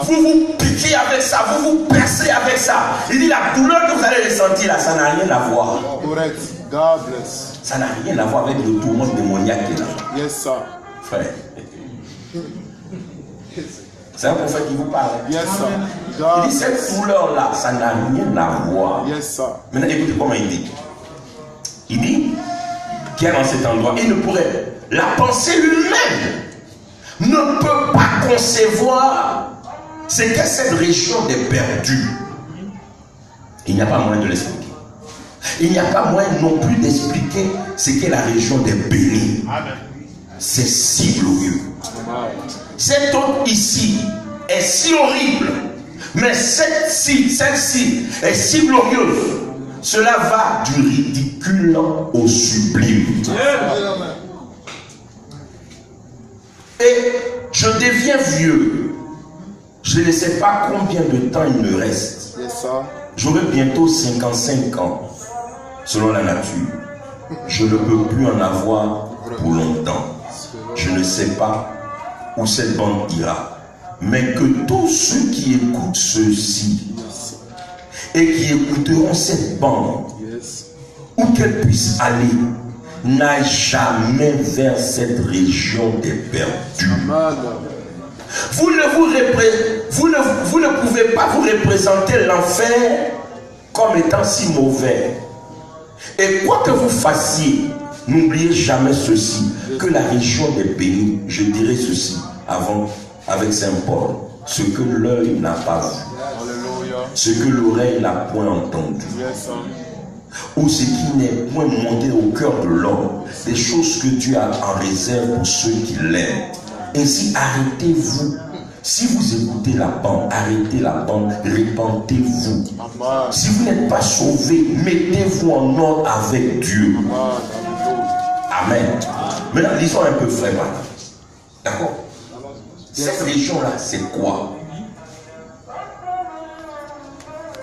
vous vous piquez avec ça, vous vous percez avec ça. Il dit, la douleur que vous allez ressentir là, ça n'a rien à voir.
Correct. God bless.
Ça n'a rien à voir avec le tourment démoniaque qui est là.
Yes, sir.
Frère. C'est un prophète qui vous parle.
Yes, sir.
Il dit, cette douleur-là, ça n'a rien à voir.
Yes, sir.
Maintenant, écoutez comment il dit. Il dit qu'il est dans cet endroit. Il ne pourrait, la pensée lui-même ne peut pas concevoir ce qu'est cette région des perdus. Il n'y a pas moyen de l'expliquer. Il n'y a pas moyen non plus d'expliquer ce qu'est la région des bénis. C'est si glorieux. Cette autre ici est si horrible, mais celle-ci est si glorieuse. Cela va du ridicule au sublime. Et je deviens vieux. Je ne sais pas combien de temps il me reste. J'aurai bientôt 55 ans, selon la nature. Je ne peux plus en avoir pour longtemps. Je ne sais pas où cette bande ira. Mais que tous ceux qui écoutent ceci et qui écouteront cette bande, où qu'elle puisse aller, n'aille jamais vers cette région des perdus. Vous ne pouvez pas vous représenter l'enfer comme étant si mauvais. Et quoi que vous fassiez, n'oubliez jamais ceci, que la région des bénis, je dirais ceci avant avec Saint Paul, ce que l'œil n'a pas vu, ce que l'oreille n'a point entendu, ou ce qui n'est point monté au cœur de l'homme, des choses que Dieu a en réserve pour ceux qui l'aiment. Ainsi, arrêtez-vous. Si vous écoutez la bande, arrêtez la bande, répentez-vous. Si vous n'êtes pas sauvé, mettez-vous en ordre avec Dieu. Amen. Maintenant, lisons un peu, frère. D'accord? Cette région-là, c'est quoi?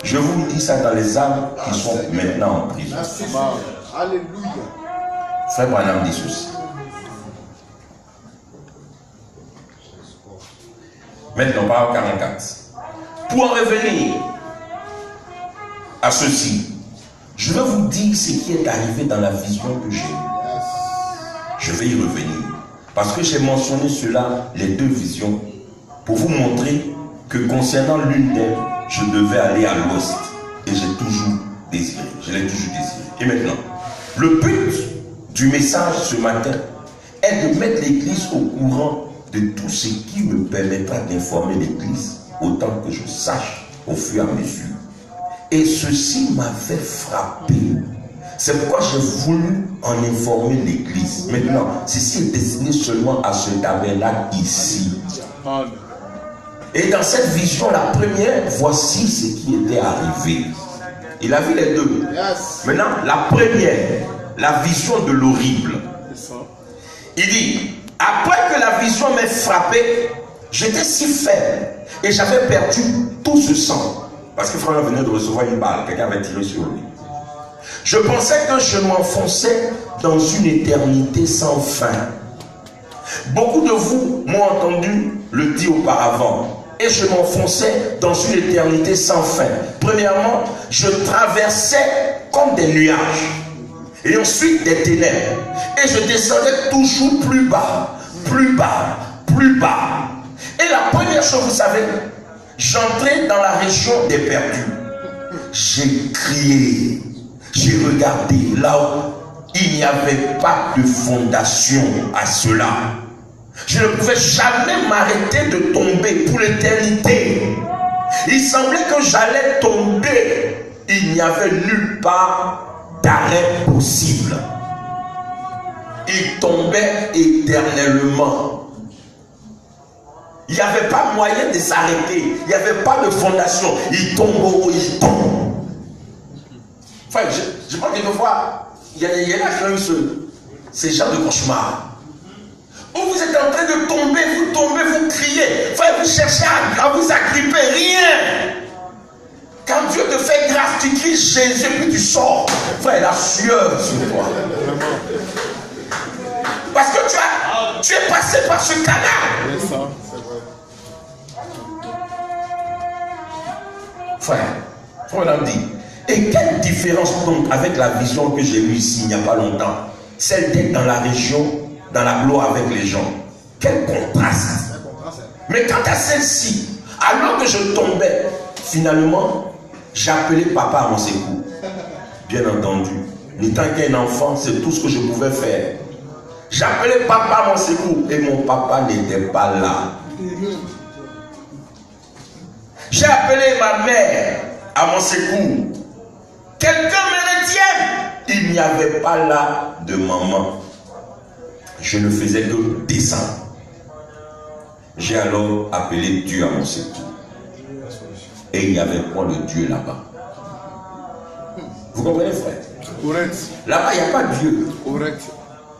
Je vous dis ça dans les âmes qui sont maintenant en prison.
Alléluia.
Frère Branham dit ceci. Maintenant, par 44. Pour en revenir à ceci, Je vais vous dire ce qui est arrivé dans la vision que j'ai eue. Je vais y revenir. Parce que j'ai mentionné cela, les deux visions, pour vous montrer que concernant l'une d'elles, je devais aller à l'ouest. Et j'ai toujours désiré. Je l'ai toujours désiré. Et maintenant, le but du message ce matin est de mettre l'Église au courant de tout ce qui me permettra d'informer l'Église autant que je sache au fur et à mesure. Et ceci m'avait frappé. C'est pourquoi j'ai voulu en informer l'Église. Maintenant, ceci est destiné seulement à ce tabernacle ici. Et dans cette vision, la première, voici ce qui était arrivé. Il a vu les deux. Maintenant, la première, la vision de l'horrible. Il dit, après que la vision m'ait frappé, j'étais si faible et j'avais perdu tout ce sang. Parce que frère venait de recevoir une balle, quelqu'un avait tiré sur lui. Je pensais que je m'enfonçais dans une éternité sans fin. Beaucoup de vous m'ont entendu le dire auparavant. Et je m'enfonçais dans une éternité sans fin. Premièrement, je traversais comme des nuages. Et ensuite des ténèbres. Et je descendais toujours plus bas, plus bas, plus bas. Et la première chose, vous savez, j'entrais dans la région des perdus. J'ai crié. J'ai regardé là où il n'y avait pas de fondation à cela. Je ne pouvais jamais m'arrêter de tomber pour l'éternité. Il semblait que j'allais tomber. Il n'y avait nulle part d'arrêt possible. Il tombait éternellement. Il n'y avait pas moyen de s'arrêter. Il n'y avait pas de fondation. Il tombe où il tombe. Enfin, je crois que des fois, il y en a qui ont eu ces genres de cauchemars. Où vous êtes en train de tomber, vous criez. Enfin, vous cherchez à vous agripper. Rien. Quand Dieu te fait grâce, tu cries Jésus, puis tu sors. Frère, la sueur sur toi. Parce que tu es passé par ce canal. Frère, on l'a dit. Et quelle différence donc avec la vision que j'ai eue ici il n'y a pas longtemps, celle d'être dans la région, dans la gloire avec les gens. Quel contraste. Mais quant à celle-ci, alors que je tombais, finalement, j'appelais papa à mon secours. Bien entendu, n'étant qu'un enfant, c'est tout ce que je pouvais faire. J'appelais papa à mon secours et mon papa n'était pas là. J'ai appelé ma mère à mon secours. Quelqu'un me retienne. Il n'y avait pas là de maman. Je ne faisais que descendre. J'ai alors appelé Dieu à mon secours. Et il n'y avait pas de Dieu là-bas. Vous comprenez, frère?
Correct.
Là-bas, il n'y a pas de Dieu.
Correct.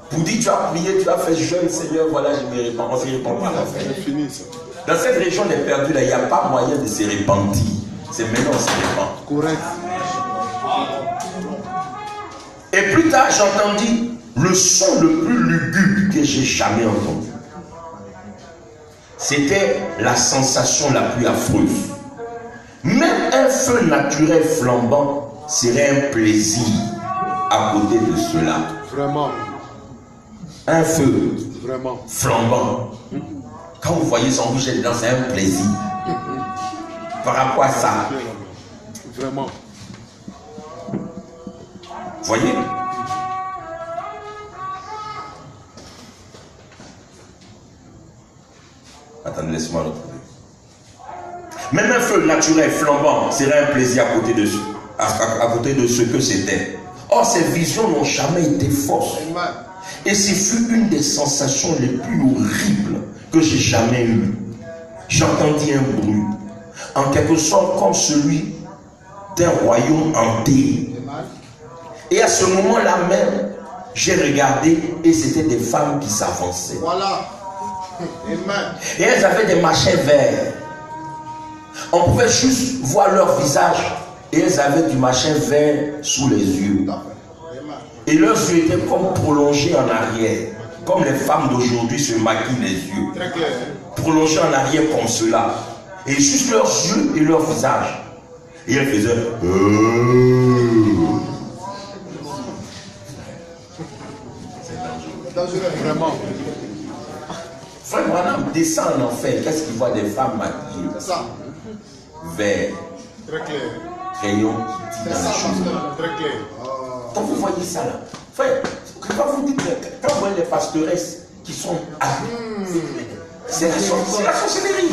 Pour dire, tu as prié, tu as fait jeûne, Seigneur, voilà, je me répands. On ne se répand pas, la frère.
C'est fini, ça.
Dans cette région des perdus, là, il n'y a pas moyen de se repentir. C'est maintenant on se répand.
Correct.
Et plus tard, j'entendis le son le plus lugubre que j'ai jamais entendu. C'était la sensation la plus affreuse. Même un feu naturel flambant serait un plaisir à côté de cela.
Vraiment.
Un feu
Vraiment.
flambant. Quand vous voyez son rouge dedans, c'est un plaisir. Par rapport à ça.
Vraiment.
Voyez? Attendez, laisse-moi le trouver. Même un feu naturel flambant serait un plaisir à côté de ce que c'était. Or, ces visions n'ont jamais été fausses. Et ce fut une des sensations les plus horribles que j'ai jamais eues. J'entendis un bruit, en quelque sorte comme celui d'un royaume hanté. Et à ce moment-là même, j'ai regardé et c'était des femmes qui s'avançaient.
Voilà. Amen.
Et elles avaient des machins verts. On pouvait juste voir leur visage et elles avaient du machin vert sous les yeux. Et leurs yeux étaient comme prolongés en arrière. Comme les femmes d'aujourd'hui se maquillent les yeux.
Très clair.
Prolongés en arrière comme cela. Et juste leurs yeux et leur visage. Et elles faisaient...
dangereux. Vraiment.
Frère Branham descend en enfer. Qu'est-ce qu'il voit des femmes maquillées?
C'est ça.
Vert.
Très clair.
Crayon qui dit dans les cheveux.
Très clair.
Quand vous voyez ça là, frère, quand vous dites, quand vous voyez les pasteuresses qui sont c'est la sorcellerie.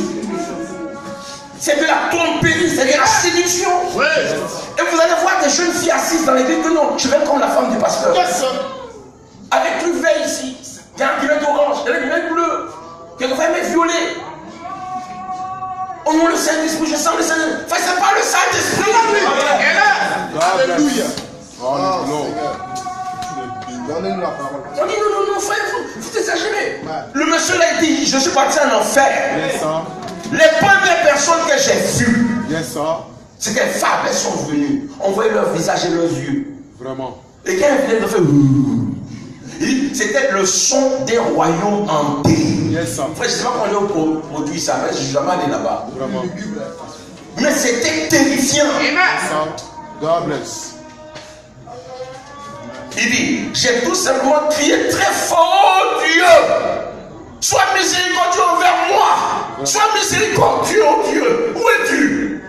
C'est de la tromperie, c'est de la séduction.
Oui.
Et vous allez voir des jeunes filles assises dans l'église que non, je vais comme la femme du pasteur.
Yes.
Avec plus vert ici, il y a un lunettes orange, il y a des lunettes bleues, quelquefois elle est violet. Au nom du Saint-Esprit, je sens le Saint-Esprit. Enfin, c'est pas le Saint-Esprit.
Alléluia. Donnez-nous la parole.
On dit non, frère, vous exagérez. Le monsieur l'a dit, je suis parti en enfer. Les premières personnes que j'ai vues, c'était des femmes, elles sont venues. On voyait leur visage et leurs yeux.
Vraiment.
Et quand elles venaient de faire, c'était le son des royaumes hantés. Frère, je ne sais pas comment on produit ça, mais je ne suis jamais allé là-bas.
Vraiment.
Mais c'était terrifiant.
God bless.
Il dit, j'ai tout simplement crié très fort, oh Dieu, sois miséricordieux envers moi, sois miséricordieux, oh Dieu, où es-tu?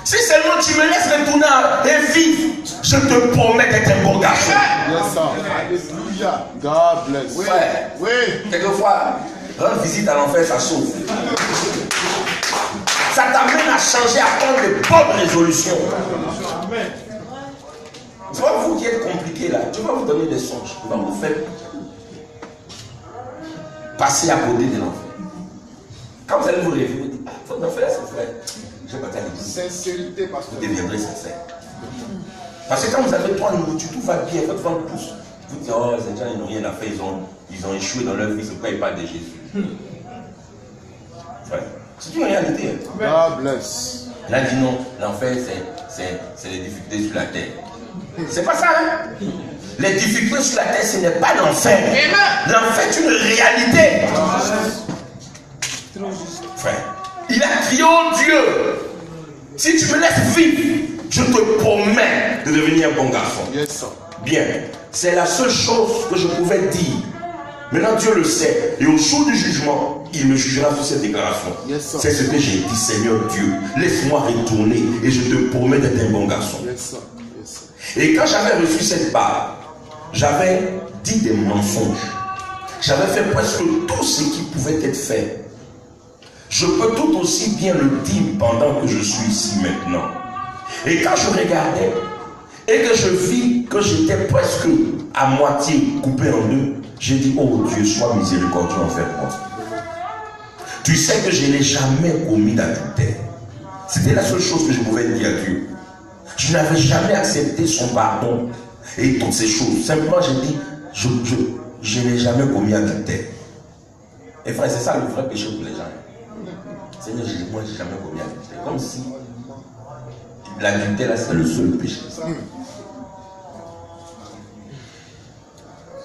Si seulement tu me laisses retourner et vivre, je te promets d'être un bon garçon.
Alléluia. God bless.
Oui. Frère, oui. Quelquefois, rendre visite à l'enfer, ça sauve. Ça t'amène à changer, à prendre de bonnes résolutions. Amen. C'est pas vous qui êtes compliqué là. Tu vas vous donner des songes. Tu vas vous faire passer à côté de l'enfer. Quand vous allez vous réveiller, vous dites, votre enfer, c'est vrai. Je vais pas t'aller.
Sincérité, parce que
vous deviendrez sincère. Parce que quand vous avez trois nourritures, tout va bien, votre ventre pousse. Vous dites, oh, ces gens, ils n'ont rien à faire, ils ont échoué dans leur vie, c'est pourquoi ils parlent de Jésus. Frère, c'est une réalité.
God bless.
Là, dit non, l'enfer, c'est les difficultés sur la terre. C'est pas ça, hein? Les difficultés sur la terre, ce n'est pas l'enfer. L'enfer est une réalité. Frère, il a crié, oh Dieu, si tu me laisses vivre, je te promets de devenir un bon garçon.
Yes,
bien, c'est la seule chose que je pouvais dire. Maintenant Dieu le sait. Et au jour du jugement, il me jugera sur cette déclaration.
Yes,
c'est ce que j'ai dit, Seigneur Dieu. Laisse-moi retourner et je te promets d'être un bon garçon.
Yes,
et quand j'avais reçu cette part, j'avais dit des mensonges. J'avais fait presque tout ce qui pouvait être fait. Je peux tout aussi bien le dire pendant que je suis ici maintenant. Et quand je regardais et que je vis que j'étais presque à moitié coupé en deux, j'ai dit, oh Dieu, sois miséricordieux envers moi. Tu sais que je n'ai jamais commis d'adultère. C'était la seule chose que je pouvais dire à Dieu. Je n'avais jamais accepté son pardon et toutes ces choses. Simplement, j'ai dit, je n'ai jamais commis d'adultère. Et frère, c'est ça le vrai péché pour les gens. Seigneur, moi, je n'ai jamais commis d'adultère. Comme si l'adultère, c'est le seul péché.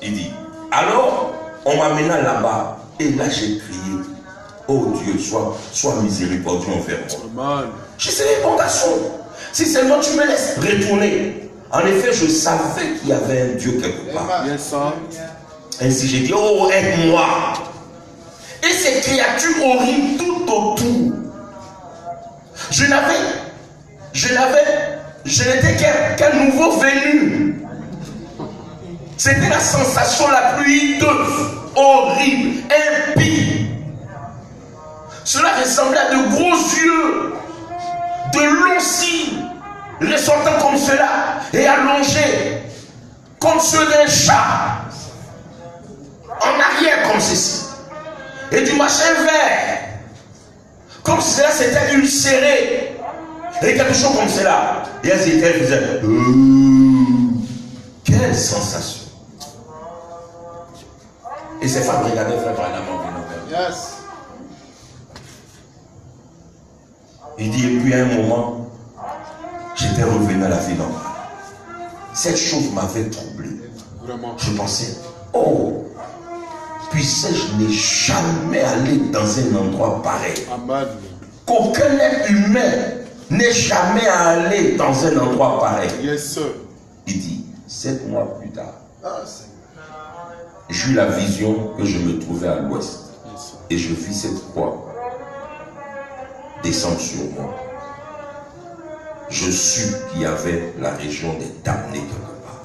Il dit, alors, on m'amena là-bas, et là j'ai crié, oh Dieu, sois miséricordieux envers moi. Je serai bon garçon. Si seulement tu me laisses retourner. En effet, je savais qu'il y avait un Dieu quelque part. Ainsi j'ai dit, oh, aide-moi. Et ces créatures horribles tout autour. Je n'étais qu'un nouveau venu. C'était la sensation la plus hideuse, horrible, impie. Cela ressemblait à de gros yeux, de longs cils, ressortant comme cela et allongés, comme ceux d'un chat, en arrière comme ceci, et du machin vert, comme si cela s'était ulcéré, et quelque chose comme cela. Et elles faisaient, quelle sensation! Et ces femmes regardaient frère Branham en venant.
Yes.
Il dit, et puis à un moment, j'étais revenu à la vie normale. Cette chose m'avait troublé.
Vraiment.
Je pensais, oh, puissais-je n'ai jamais allé dans un endroit pareil.
Amen.
Qu'aucun être humain n'est jamais allé dans un endroit pareil.
Yes, sir.
Il dit, 7 mois plus tard, j'eus la vision que je me trouvais à l'ouest. Et je vis cette croix descendre sur moi. Je sus qu'il y avait la région des damnés quelque part.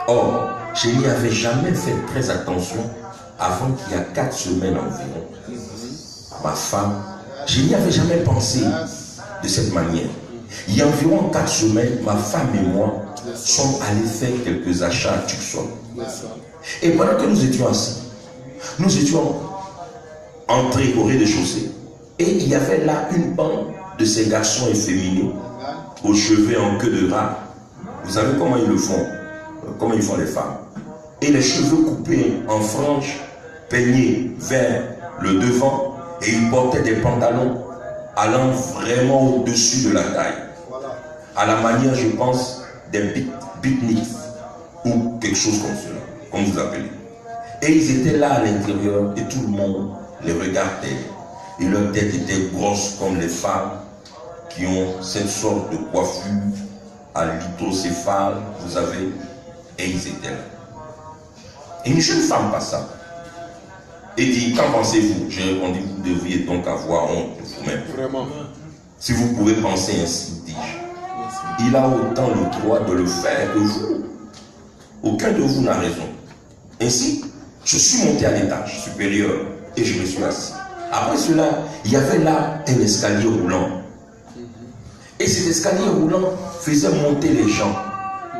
Or, je n'y avais jamais fait très attention avant qu'il y a 4 semaines environ. Ma femme, je n'y avais jamais pensé de cette manière. Il y a environ 4 semaines, ma femme et moi sommes allés faire quelques achats à Tucson. Et pendant que nous étions assis, nous étions entrés au rez-de-chaussée. Et il y avait là une bande de ces garçons efféminés aux cheveux en queue de rat. Vous savez comment ils le font? Comment ils font les femmes? Et les cheveux coupés en franges, peignés vers le devant, et ils portaient des pantalons allant vraiment au-dessus de la taille. À la manière, je pense, des beatniks ou quelque chose comme cela, comme vous appelez. Et ils étaient là à l'intérieur et tout le monde les regardait. Et leur tête était grosse comme les femmes qui ont cette sorte de coiffure à l'hydrocéphale, vous savez, et ils étaient là. Et une jeune femme passa et dit, qu'en pensez-vous? J'ai répondu, vous devriez donc avoir honte de vous-même.
Vraiment.
Si vous pouvez penser ainsi, dis-je, il a autant le droit de le faire que vous. Aucun de vous n'a raison. Ainsi, je suis monté à l'étage supérieur et je me suis assis. Après cela, il y avait là un escalier roulant. Et cet escalier roulant faisait monter les gens.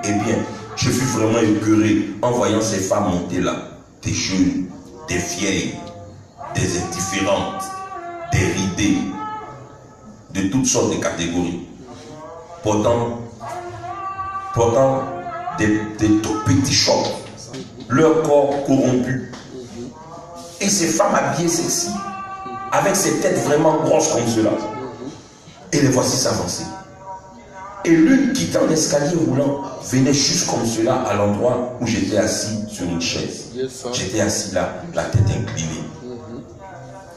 Eh bien, je fus vraiment écœuré en voyant ces femmes monter là. Des jeunes, des vieilles, des indifférentes, des ridées, de toutes sortes de catégories. Portant des tout petits shorts, leur corps corrompu. Et ces femmes habillées sexy, avec ces têtes vraiment grosses comme cela. Et les voici s'avancer. Et l'une quittant l'escalier roulant venait juste comme cela à l'endroit où j'étais assis sur une chaise. J'étais assis là, la tête inclinée.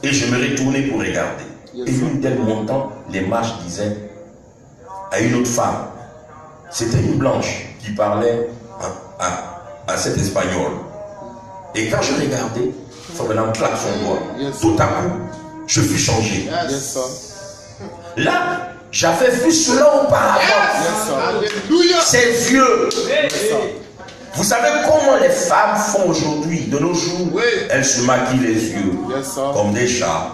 Et je me retournais pour regarder. Et l'une d'elles montant les marches disait à une autre femme, c'était une blanche qui parlait à cet espagnol. Et quand je regardais, ça me claque son doigt. Tout à coup, je fus changé. Là, j'avais vu cela auparavant. Ces vieux. Vous savez comment les femmes font aujourd'hui, de nos jours? Elles se maquillent les yeux comme des chats.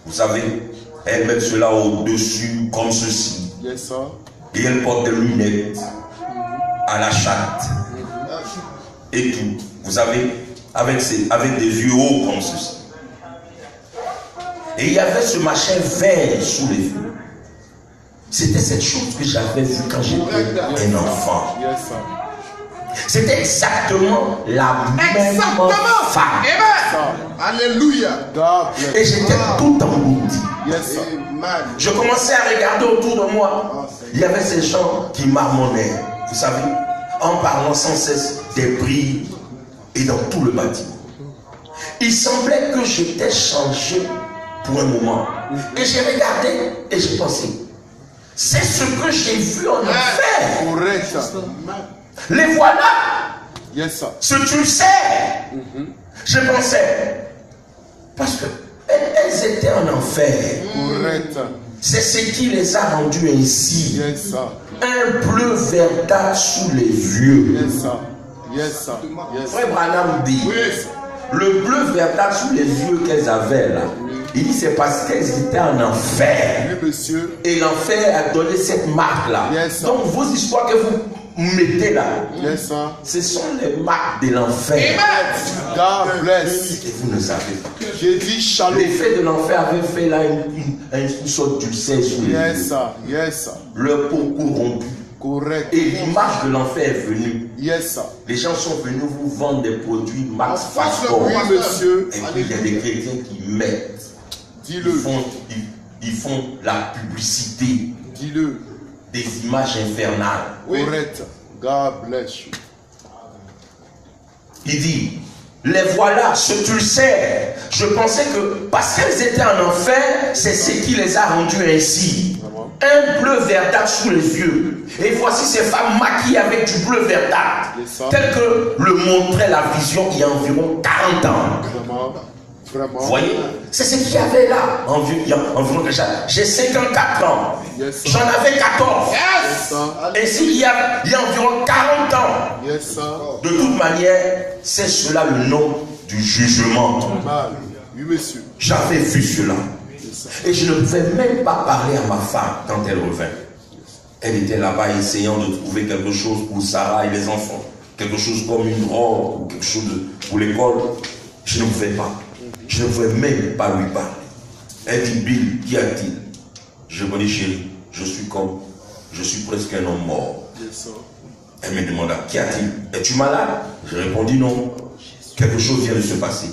Vous savez, elles mettent cela au-dessus comme ceci. Et elles portent des lunettes à la chatte. Et tout. Vous savez, avec des yeux hauts comme ceci. Et il y avait ce machin vert sous les yeux. C'était cette chose que j'avais vue quand j'étais un enfant. C'était exactement la même femme.
Alléluia.
Et j'étais tout englouti. Je commençais à regarder autour de moi. Il y avait ces gens qui marmonnaient, vous savez, en parlant sans cesse des prix et dans tout le bâtiment. Il semblait que j'étais changé pour un moment. Et j'ai regardé et j'ai pensé, c'est ce que j'ai vu en enfer. Les voilà. Ce tu le sais. Je pensais, parce que elles étaient en enfer. C'est ce qui les a rendues ainsi. Un bleu verdâtre sous les yeux. Frère Branham dit, le bleu verdâtre sous les yeux qu'elles avaient là, il dit c'est parce qu'elles étaient en enfer. Et l'enfer a donné cette marque là. Donc vos histoires que vous mettez là, ce sont les marques de l'enfer.
God bless.
Et vous ne savez pas.
J'ai dit shalom.
L'effet de l'enfer avait fait là une sorte d'ulcère sur les yeux. Le peau corrompue. Et l'image de l'enfer est venue. Les gens sont venus vous vendre des produits Max Factor. Et puis il y a des chrétiens qui mettent. Ils font la publicité. Des images infernales.
God bless you.
Il dit, les voilà, ce tu le sais. Je pensais que parce qu'elles étaient en enfer, c'est ce qui les a rendues ainsi. un bleu verdâtre sous les yeux. Et voici ces femmes maquillées avec du bleu verdâtre, tel que le montrait la vision il y a environ 40 ans.
Vraiment.
Vous voyez, c'est ce qu'il y avait là. Environ j'ai 54 ans. J'en avais 14. Et s'il y a environ 40 ans, de toute manière, c'est cela le nom du jugement.
Oui, monsieur.
J'avais vu cela. Et je ne pouvais même pas parler à ma femme quand elle revint. Elle était là-bas essayant de trouver quelque chose pour Sarah et les enfants. Quelque chose comme une robe ou quelque chose pour l'école. Je ne pouvais pas. Je ne pouvais même pas lui parler. Elle dit, Bill, qu'y a-t-il? Je me dis, chérie, je suis presque un homme mort. Elle me demanda, qu'y a-t-il? Es-tu malade? J'ai répondu non. Quelque chose vient de se passer.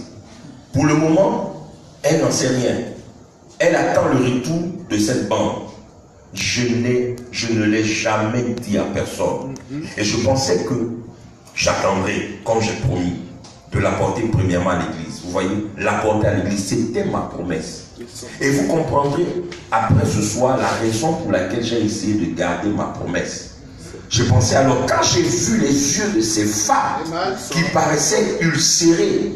Pour le moment, elle n'en sait rien. Elle attend le retour de cette bande. Je ne l'ai jamais dit à personne. Et je pensais que j'attendrais, comme j'ai promis, de l'apporter premièrement à l'église. Vous voyez, l'apporter à l'église, c'était ma promesse. Et vous comprendrez après ce soir la raison pour laquelle j'ai essayé de garder ma promesse. Je pensais alors, quand j'ai vu les yeux de ces femmes qui paraissaient ulcérées,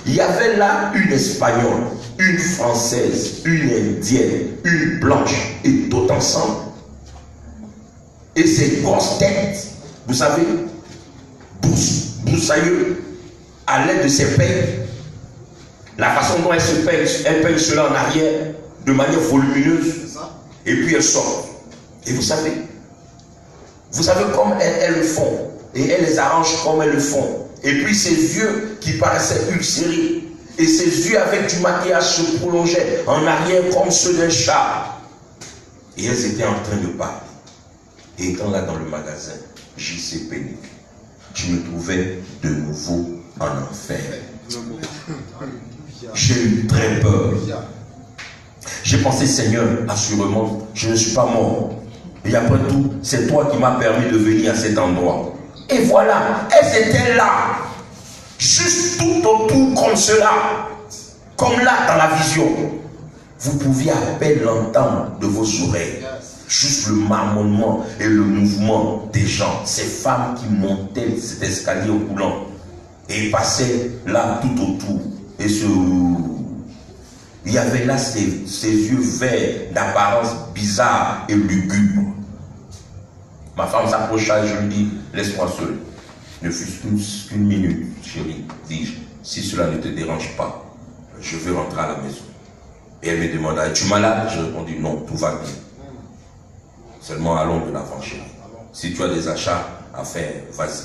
il y avait là une Espagnole, une Française, une Indienne, une Blanche, et tout ensemble. Et ces grosses têtes, vous savez, broussailleux, à l'aide de ses peignes, la façon dont elle peigne cela en arrière, de manière volumineuse, et puis elle sort. Et vous savez comme elles le font, et elles les arrangent comme elles le font. Et puis ses yeux qui paraissaient ulcérés, et ses yeux avec du maquillage se prolongeaient en arrière comme ceux d'un chat. Et elles étaient en train de parler. Et étant là dans le magasin, JC Pénic, je me trouvais de nouveau en enfer. J'ai eu très peur. J'ai pensé, Seigneur, assurément, je ne suis pas mort. Et après tout, c'est toi qui m'as permis de venir à cet endroit. Et voilà, elles étaient là, juste tout autour comme cela, comme là dans la vision. Vous pouviez à peine l'entendre de vos oreilles. Juste le marmonnement et le mouvement des gens. Ces femmes qui montaient cet escalier au coulant et passaient là tout autour. Et il y avait là ces yeux verts d'apparence bizarre et lugubre. Ma femme s'approcha et je lui dis, laisse-moi seul. Ne fût-ce qu'une minute, chérie, dis-je. Si cela ne te dérange pas, je veux rentrer à la maison. Et elle me demanda, es-tu malade? Je répondis, non, tout va bien. Seulement allons de l'avant, chérie. Si tu as des achats à faire, vas-y.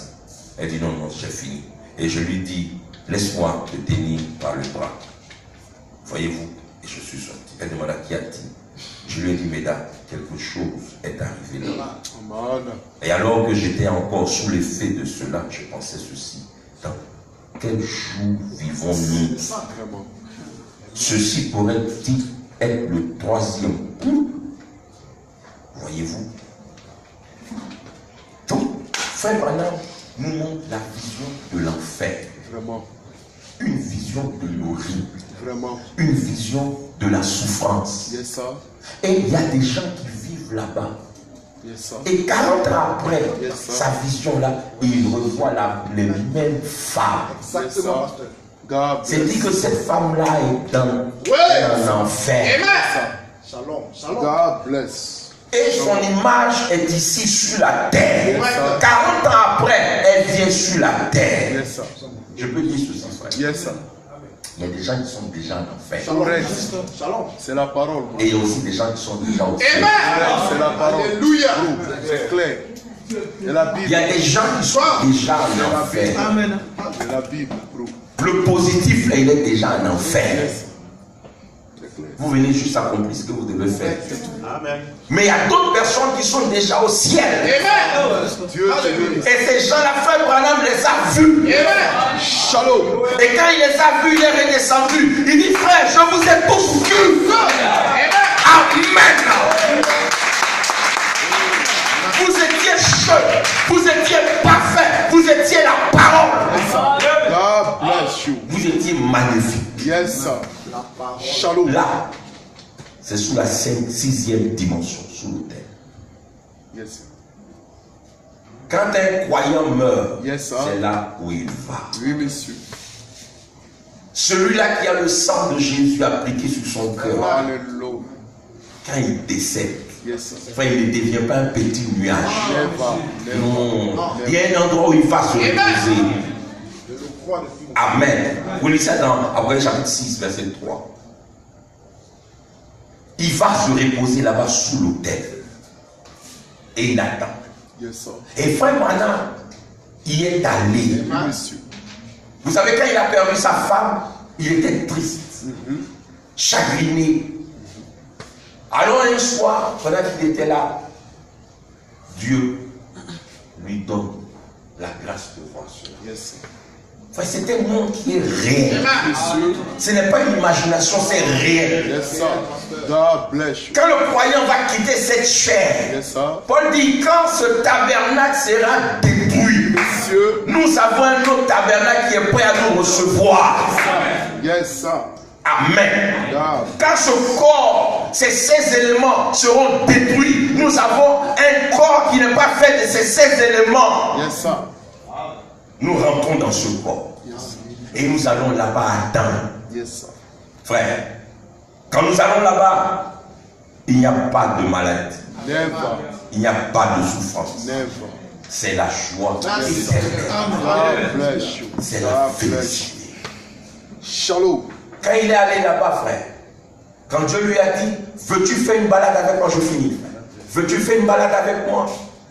Elle dit, non, j'ai fini. Et je lui dis, laisse-moi te tenir par le bras. Voyez-vous? Et je suis sorti. Elle demanda, qu'y a-t-il? Je lui ai dit, mesdames, quelque chose est arrivé là. Et alors que j'étais encore sous l'effet de cela, je pensais ceci. Dans quel jour vivons-nous? Ceci pourrait-il être le troisième coup? Voyez-vous? Donc, Frère Branham nous montre la vision de l'enfer.
Vraiment.
Une vision de l'horrible.
Vraiment.
Une vision de la souffrance.
Yes, sir.
Et il y a des gens qui vivent là-bas.
Yes, sir.
Et 40 ans après,
Yes,
sa vision-là, il revoit les mêmes femmes.
Exactement.
C'est dit que cette femme-là est dans un enfer.
Amen. Shalom. Shalom. God bless.
Et son image est ici sur la terre. 40 ans après, elle vient sur la terre.
Yes, sir.
Je peux dire ceci, frère.
Yes, sir.
Il y a des gens qui sont déjà en enfer.
Shalom. C'est la parole.
Et il y a aussi des gens qui sont déjà au ciel.
C'est la parole. Alléluia. C'est clair. Et la Bible.
Il y a des gens qui sont déjà en enfer.
Amen. C'est la Bible.
Le positif, là, il est déjà en enfer. Vous venez juste accomplir ce que vous devez faire.
Amen.
Mais il y a d'autres personnes qui sont déjà au ciel.
Amen. Dieu te
Et ces gens-là, Frère Branham les a vus.
Amen. Shalom.
Et quand il les a vus, il est redescendu. Il dit, frère, je vous ai tous vus. Amen. Vous étiez chauds, vous étiez parfaits, vous étiez la parole.
God bless you.
Vous étiez magnifique.
Yes, sir. Shalom.
Là, c'est sous la 6e dimension, sous l'autel.
Yes.
Quand un croyant meurt,
Yes,
c'est là où il va.
Oui, monsieur.
Celui-là qui a le sang de Jésus appliqué sur son cœur,
Alléluia.
quand il décède,
Yes,
enfin, il ne devient pas un petit nuage.
never.
Non. Il y a un endroit où il va se reposer. Amen. Vous lisez ça dans Apocalypse chapitre 6, verset 3. Il va se reposer là-bas sous l'autel. Et il attend.
Yes, sir.
Et frère Branham, il est allé.
Oui, monsieur.
Vous savez, quand il a perdu sa femme, il était triste, chagriné. Alors un soir, pendant qu'il était là, Dieu lui donne la grâce de voir cela.
Yes, sir.
Enfin, c'est un monde qui est réel.
Monsieur.
Ce n'est pas une imagination, c'est réel.
Yes, sir. God bless you.
Quand le croyant va quitter cette chair,
Yes, sir.
Paul dit, quand ce tabernacle sera détruit,
Monsieur.
nous avons un autre tabernacle qui est prêt à nous recevoir.
Yes, sir.
Amen.
God.
Quand ce corps, ces 16 éléments seront détruits, nous avons un corps qui n'est pas fait de ces 16 éléments.
Yes, sir.
Nous rentrons dans ce corps.
Yes, sir.
Et nous allons là-bas attendre.
Yes, sir.
Frère, quand nous allons là-bas, il n'y a pas de maladie.
Never.
Il n'y a pas de souffrance.
Never.
C'est la joie
Yes,
éternelle.
God bless you.
C'est la
God bless you.
félicité.
Shalom.
Quand il est allé là-bas, frère, quand Dieu lui a dit, veux-tu faire une balade avec moi, je finis. Veux-tu faire une balade avec moi?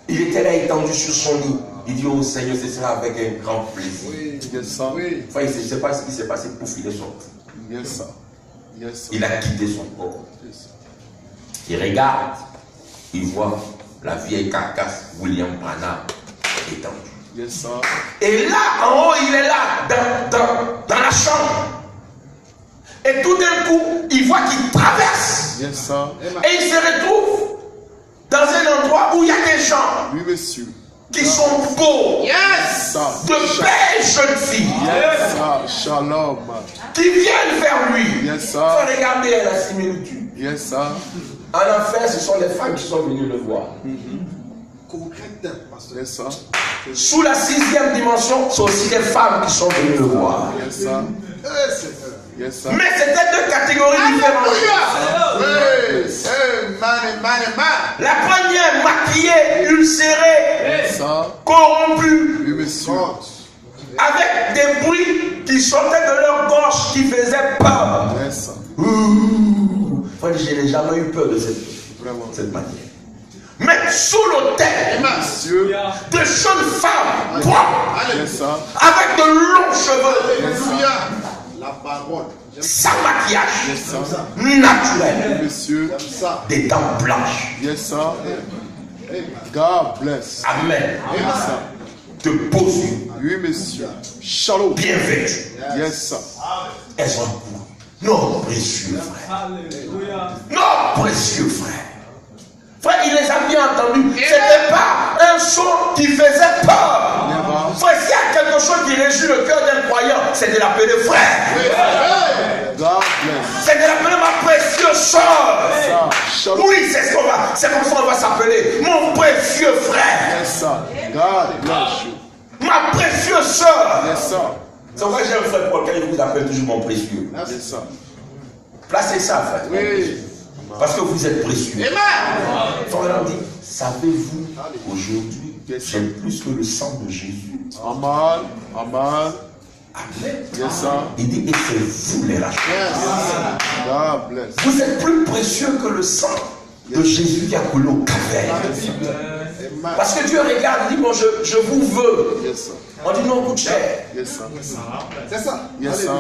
Il était là étendu sur son lit. Il dit, oh Seigneur, ce sera avec un grand plaisir.
Yes, sir.
Enfin, il ne sait pas ce qui s'est passé pour filer son temps.
Yes, sir. Yes, sir.
Il a quitté son corps.
Yes, sir.
Il regarde, il voit la vieille carcasse William Branham étendue.
Yes, sir.
Et là, en haut, il est là, dans la chambre. Et tout d'un coup, il voit qu'il traverse.
Yes, sir.
Et il se retrouve dans un endroit où il y a des gens
Oui, monsieur.
qui sont beaux,
Yes, sir.
de belles jeunes filles,
Yes, sir. Shalom.
qui viennent vers lui.
Yes, sir.
Faut regarder la similitude.
Yes, sir.
En enfer, ce sont les femmes qui sont venues le voir.
Yes, sir.
Sous la 6e dimension, c'est aussi des femmes qui sont venues le voir.
Yes, sir. Yes, sir.
Mais c'était deux catégories différentes.
Yes.
La première, maquillée, ulcérée,
Yes, sir.
corrompue,
Oui, monsieur.
avec des bruits qui sortaient de leur gorge qui faisaient peur.
Yes, sir.
Frère, je n'ai jamais eu peur de
Vraiment.
cette manière. Mais sous l'autel,
Monsieur.
de jeunes femmes propres,
Yes, sir.
avec de longs cheveux,
Yes, sir.
La parole.
sans maquillage,
Yes, sir.
naturel,
Monsieur.
des dents blanches.
Yes, sir. God bless.
Amen.
Yes, sir.
De beaux yeux,
Oui, monsieur. Shalom.
bien vêtus.
Yes, sir.
Elles ont un goût. Non, précieux frère. Non, précieux frère. Frère, il les a bien entendus. Ce n'était pas un son qui faisait peur.
Never.
Frère, s'il y a quelque chose qui réjouit le cœur d'un croyant, c'est de l'appeler frère.
God bless.
C'est de l'appeler ma précieuse soeur.
Sir. Shalom.
Oui, c'est comme ça qu'on va s'appeler. Mon précieux frère.
Yes, sir. God bless you.
Ma précieuse soeur.
Yes, sir.
C'est pourquoi j'ai un frère pour lequel il vous appelle toujours mon précieux.
Yes, sir.
Placez ça, frère.
Oui.
Parce que vous êtes précieux.
Amen.
Frère dit, savez-vous, aujourd'hui,
Yes, sir.
j'aime plus que le sang de Jésus.
Amen. Amen.
Amen.
Yes, sir.
Il dit, et c'est vous les racheteurs.
God bless.
Vous êtes plus précieux que le sang de Jésus qui a coulé au calvaire. Parce que Dieu regarde, il dit, bon, je vous veux.
Yes, sir.
On dit, non, coûte cher.
Yes, sir.
C'est ça.
Yes, sir.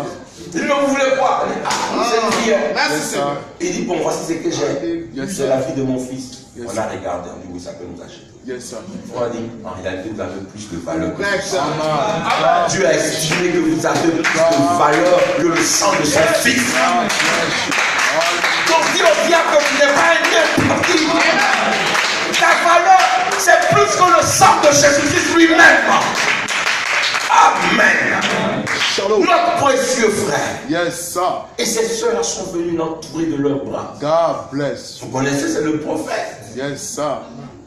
Il dit, non, vous voulez quoi? Il dit, ah, c'est prière.
Merci,
Yes, sir.
Seigneur.
Il dit, bon, voici ce que j'ai.
Yes,
C'est
sir.
la fille de mon fils.
Yes,
On a regardé, on dit, oui, ça peut nous acheter.
Yes, sir.
On a dit, en réalité, vous avez plus de valeur que le sang.
Exactement.
Dieu a estimé que vous avez plus de valeur que le sang de son fils.
God bless you.
Donc dis au diable que tu n'es pas un n'importe qui. Ta valeur, c'est plus que le sang de Jésus-Christ lui-même. Amen. notre précieux frère.
Yes, sir.
Et ces soeurs sont venues l'entourer de leurs bras.
God bless.
Vous connaissez, c'est le prophète.
Yes, sir.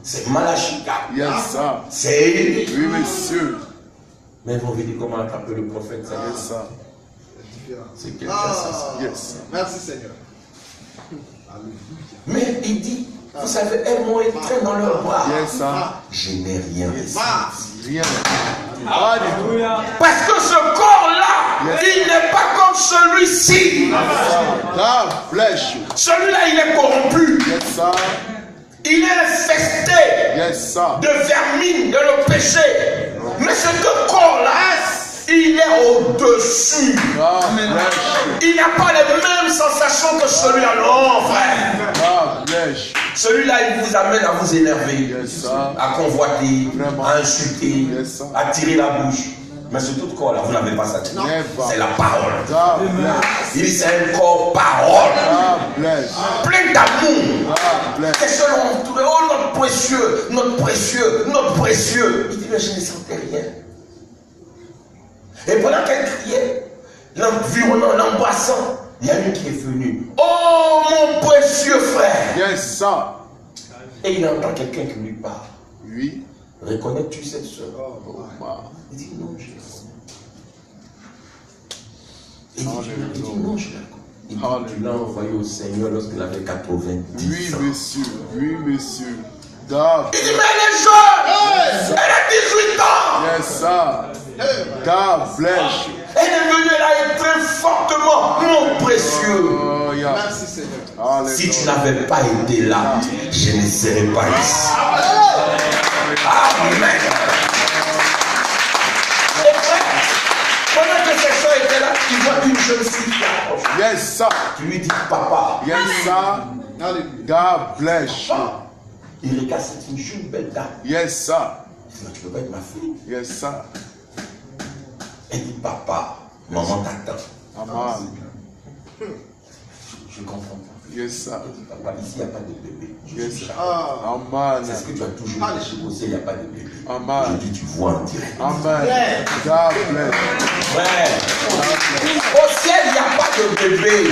C'est Malachika.
Yes, sir.
C'est Élie.
Oui, monsieur.
Mais vous avez dit comment attraper le prophète, ça?
Yes, sir.
C'est quelqu'un, ça.
Yes.
Merci Seigneur.
Mais il dit, vous savez, elles m'ont étreint dans leurs bras.
Yes, sir.
Je n'ai rien reçu.
Rien. Pas du tout.
Parce que ce corps-là, il n'est pas comme celui-ci.
God bless you.
Celui-là, il est corrompu.
Yes, sir.
Il est infesté
Yes, sir.
de vermine, de le péché. Mais ce corps-là, il est au-dessus.
God bless you.
Il n'a pas les mêmes sensations que celui-là. Non, frère.
God bless you.
Celui-là, il vous amène à vous énerver,
Yes, sir.
à convoiter,
Vraiment.
à insulter,
Yes, sir.
à tirer la bouche. Mais ce tout corps-là, vous n'avez pas ça.
Never.
C'est la parole.
God bless.
Il dit, c'est un corps parole.
God bless.
Plein d'amour.
God bless.
Et selon tout le oh, notre précieux, notre précieux, notre précieux. Il dit, mais je ne sentais rien. Et pendant qu'elle criait, l'environnant, l'embrassant, il y a une qui est venue. Oh mon précieux frère.
Yes, sir.
Et il entend quelqu'un qui lui parle.
Oui.
Reconnais-tu cette soeur?
Oh, wow.
Il dit non, je la connais. Il dit non, je la connais. Il dit, tu l'as envoyé au Seigneur lorsqu'il avait 90
Oui,
ans.
monsieur. Oui, monsieur. God.
Il dit, mais elle est jeune. Elle a 18 ans.
Yes, sir. God bless you.
Elle est venue, elle a été fortement, mon précieux.
Oh, yeah.
Merci Seigneur.
Si tu
Hallelujah.
n'avais pas été là, je ne serais pas ici. Amen. Et frère, pendant que ces soeurs étaient là, tu vois une jeune fille qui approche.
Yes, sir.
Tu lui dis, papa.
Yes, sir.
Alléluia.
God bless you.
Il regarde, c'est une jeune belle dame.
Yes, sir.
Il dit, tu peux pas être ma fille.
Yes, sir.
Elle dit, papa, maman t'attend.
Amen.
Je comprends pas.
Yes, sir.
Elle dit, papa, ici, il n'y a pas de bébé. Je
Yes,
suis
sir.
charmant.
Amen.
C'est ce que tu as toujours dit chez vous, il n'y a pas de bébé.
Amen.
Je dis, tu vois en direct.
Amen. God bless.
Frère, au ciel, il n'y a pas de bébé.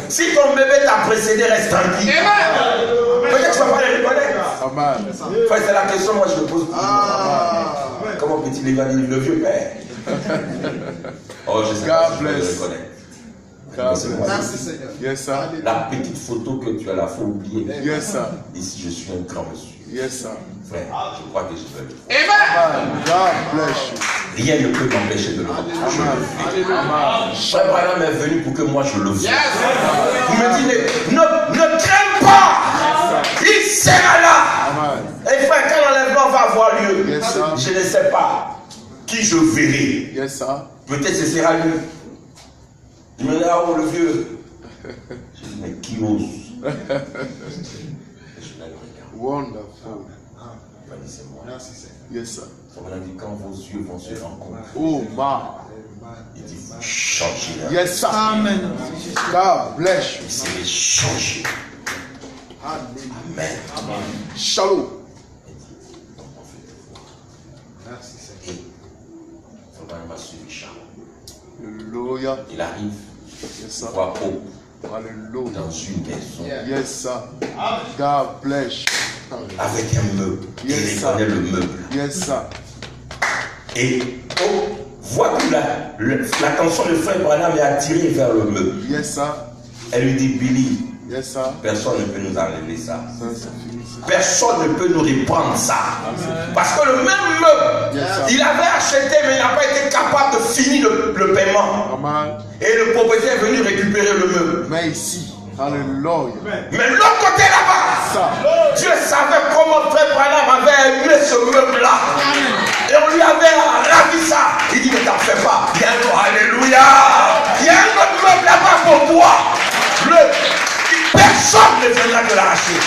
Si ton bébé t'a précédé, reste tranquille. Peut-être que tu ne vas pas le reconnaître.
Amen.
Frère, c'est la question, moi je me pose toujours. Comment peut-il évanouir le vieux père? Oh, je sais pas si je peux le reconnaître.
God
C'est
bless.
moi.
Merci Seigneur.
Yes, sir.
La petite photo que tu as là, faut oublier.
Yes, sir.
Ici, je suis un grand monsieur.
Yes, sir.
Frère, je crois que je vais le faire.
Amen. God bless you.
Rien ne peut m'empêcher de le faire. Je le fais.
Amen.
Frère Branham est venu pour que moi je le fasse. Vous me dites, ne crains pas. Il sera là.
Amen.
Et frère, quand l'enlèvement va avoir lieu,
Yes, sir.
je ne sais pas qui je verrai.
Yes, sir.
Peut-être ce sera lui. Il me dit, ah oh le vieux. Je dis, mais qui ose? Je n'ai le regard.
Wonderful.
Il m'a dit, c'est moi.
Merci Seigneur.
Yes, sir.
Ça m'a dit, quand vos yeux vont se rencontrer,
Oh, my.
il dit, vous changez là.
Yes, sir. Amen. God bless you.
Vous serez changé. Amen.
Shalom.
Merci Seigneur.
Et Frère Branham a suivi Charles.
Hallelujah.
Il arrive,
Yes, sir.
voit haut
Hallelujah.
dans une maison
Yes, sir. God bless you.
avec un meuble.
Yes,
Il
sir.
reconnaît le meuble.
Yes, sir.
Et voit que l'attention de Frère Branham est attirée vers le meuble.
Yes, sir.
Elle lui dit, Billy,
Yes, sir.
personne ne peut nous enlever ça.
Ça, c'est fini.
Personne ne peut nous reprendre ça. Parce que le même meuble,
Yes, sir.
il avait acheté, mais il n'a pas été capable de finir le paiement.
Amen.
Et le propriétaire est venu récupérer le meuble.
Mais ici, hallelujah.
Mais l'autre côté là-bas,
Ça.
Dieu savait comment Frère Branham avait aimé ce meuble-là. Et on lui avait ravi ça. Il dit, ne t'en fais pas. Il y a un autre, alléluia. Il y a un autre meuble là-bas pour toi. Personne ne viendra te l'arracher.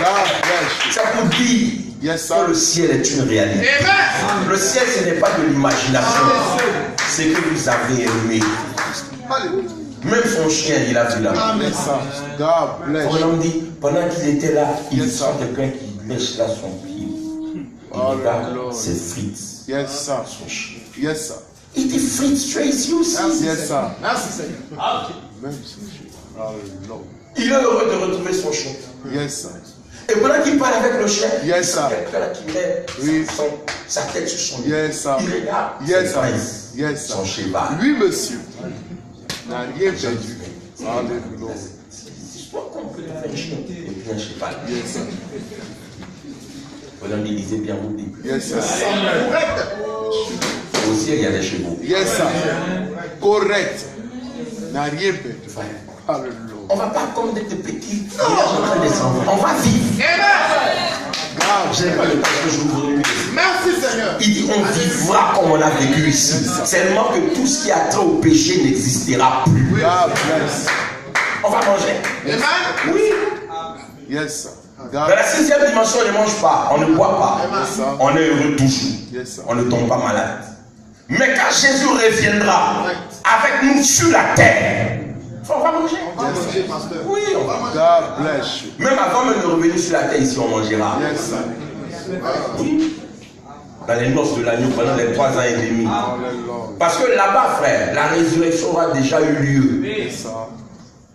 God bless you.
C'est pour dire
Yes,
que
sir.
le ciel est une réalité. Le ciel, ce n'est pas de l'imagination. C'est que vous avez aimé.
Alléluia.
Même son chien, il a vu là.
Yes, sir. God bless
On
you.
dit, pendant qu'ils étaient là, ils
Yes,
sont
sir.
quelqu'un qui lèche là son pied. Il regarde ses frites,
Yes, sir.
son chien.
Yes, sir.
It frustrates you aussi.
Yes, sir.
Merci Seigneur.
Il est heureux de retrouver son chien.
Yes, sir.
Et pendant qu'il parle avec le chien,
Yes, sir.
quelqu'un qui met sa tête sur son lit.
Yes, sir.
Il regarde
Yes, sir.
prince,
Yes, sir.
son cheval.
Lui, monsieur, n'a rien perdu. Alléluia.
C'est pas qu'on peut faire un chien et puis un cheval.
Yes, sir.
Vous en lisez bien vous dit.
Yes, sir.
Aussi, il y a des chevaux.
Yes, sir. Correct. N'a rien perdu. Alléluia.
On ne va pas comme des petits villages en train de descendre. On va vivre. Je n'ai pas le temps que je vous veux.
Merci Seigneur.
Il dit on vivra comme on a vécu ici. Seulement que tout ce qui a trait au péché n'existera plus.
God bless.
On va manger.
Amen.
Oui.
Yes, sir.
Dans la 6e dimension, on ne mange pas, on ne boit pas. On est heureux toujours.
Yes, sir.
On ne tombe pas malade. Mais quand Jésus reviendra avec nous sur la terre, on va manger.
On va manger, pasteur.
Oui, on va manger.
God bless you.
Même avant même de revenir sur la terre, ici, on mangera.
Yes, sir.
Oui. Dans les noces de l'agneau pendant les 3 ans et demi.
Hallelujah.
Parce que là-bas, frère, la résurrection a déjà eu lieu.
Yes, sir.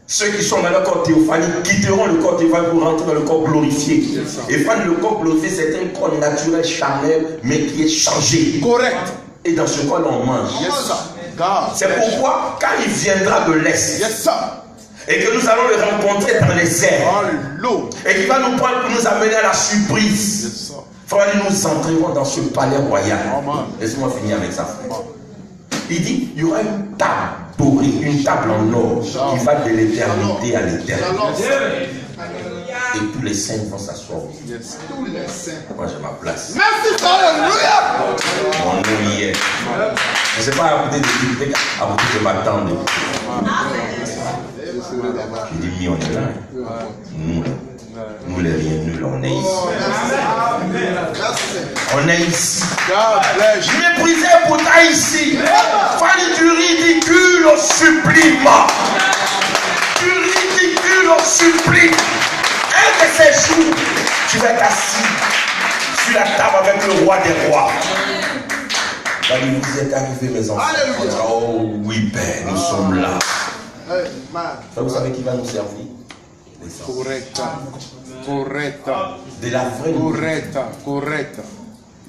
Ceux qui sont dans le corps théophanique quitteront le corps théophanique pour rentrer dans le corps glorifié.
Yes,
Et prendre le corps glorifié, c'est un corps naturel, charnel, mais qui est changé.
Correct.
Et dans ce corps, on mange.
Yes, sir. God
C'est
bless you.
pourquoi, quand il viendra de l'Est,
Yes, sir.
et que nous allons le rencontrer dans les airs,
Hallelujah.
et qu'il va nous prendre pour nous amener à la surprise,
Yes, sir.
frère, nous entrerons dans ce palais royal.
Amen.
Laisse-moi finir avec ça, frère. Il dit, il y aura une table dorée, une table en or, qui va de l'éternité à l'éternité. Et tous les saints vont s'asseoir.
Yes.
Tous les saints.
Moi, j'ai ma place.
Merci, Alléluia.
Mon nom y est. Je ne sais pas à côté de qui, à côté de ma tante. Je dis, on est là. Nous les rien nuls, on est ici.
Merci Seigneur.
On est ici.
God bless you.
Méprisé pourtant ici. Fanny du ridicule au sublime. Du ridicule au sublime. Un de ces jours, tu vas être assis sur la table avec le roi des rois. Vous êtes arrivés, mes enfants.
Alléluia.
Oh oui, Père, nous sommes là.
Man.
Vous savez qui va nous servir?
Correcta. Correcta.
De la vraie nourriture.
Correcta. Correcta.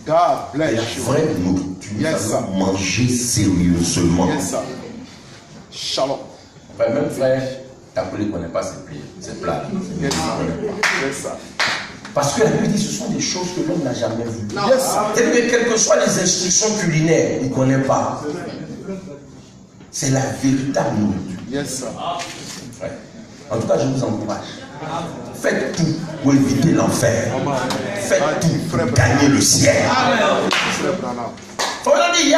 God
De la
bless you.
vraie nourriture. Nous
Yes, sir.
allons manger sérieusement.
Yes, sir. Shalom.
Enfin, même frère, ta collègue ne connaît pas ces plats.
Yes, sir. Yes, sir.
Parce que la Bible dit ce sont des choses que l'homme n'a jamais vues.
Yes, sir.
Et que quelles que soient les instructions culinaires, il ne connaît pas. C'est la véritable nourriture.
Yes, sir.
Ouais. En tout cas, je vous encourage. Faites tout pour éviter l'enfer. Faites tout pour gagner le ciel.
Frère Branham.
On dit, il y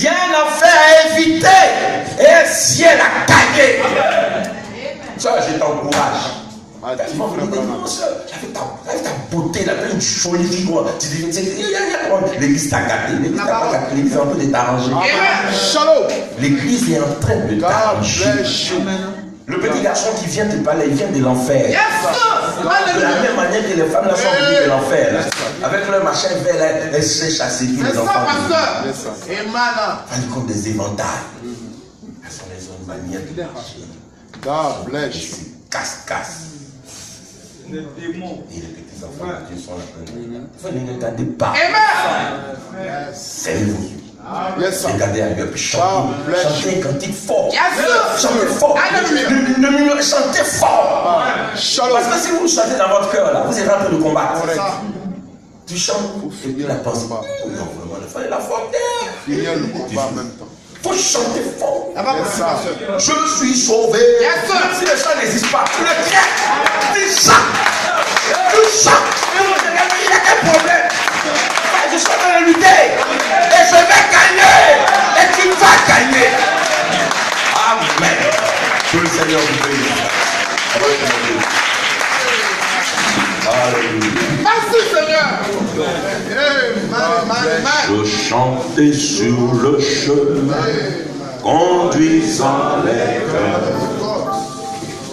a un enfer à éviter et un ciel à gagner. Ça, je t'encourage.
Ati, frère Branham.
Avec ta beauté, la pleine jolie vie, l'église t'a gâté, l'église t'a pas gâté, l'église est en train de t'arranger.
Shalom.
L'église est en train de
God
t'arranger.
bless you.
Le petit garçon qui vient te parler, il vient de l'enfer. De la même manière que les femmes là sont venues de l'enfer. là. Avec leur machin vert, là, elles se chasser tous
C'est
les
ça,
enfants.
pasteur.
Yes, sir.
Amen.
Elles comme des éventails. Elles sont les manières de marcher.
God bless
Et
you.
c'est casse-casse. Et les petits enfants de Dieu sont là. Il faut ne regardez pas.
Amen.
Fermez-vous.
Yes, sir.
Regardez ailleurs, puis chantez.
God bless
Chantez un cantique fort.
Yes, sir.
Chantez fort.
Alléluia.
Chantez fort.
Shalom.
Parce que si vous chantez dans votre cœur, là, vous êtes en train de combattre.
Correct.
Tu chantes et puis la pensée. Non, vraiment, il fallait la forter.
Finir le combat en même temps.
Il faut chanter fort.
Yes, sir.
Je suis sauvé.
Yes, sir.
Même si le chant n'existe pas, tu le crées. Tu chantes. Tu chantes. Il n'y a qu'un problème. Je suis en train de lutter. Et je vais gagner. Et tu vas gagner. Amen. Que le Seigneur vous bénisse. Alléluia.
Merci Seigneur. Amen.
Je chantais sur le chemin, conduisant les cœurs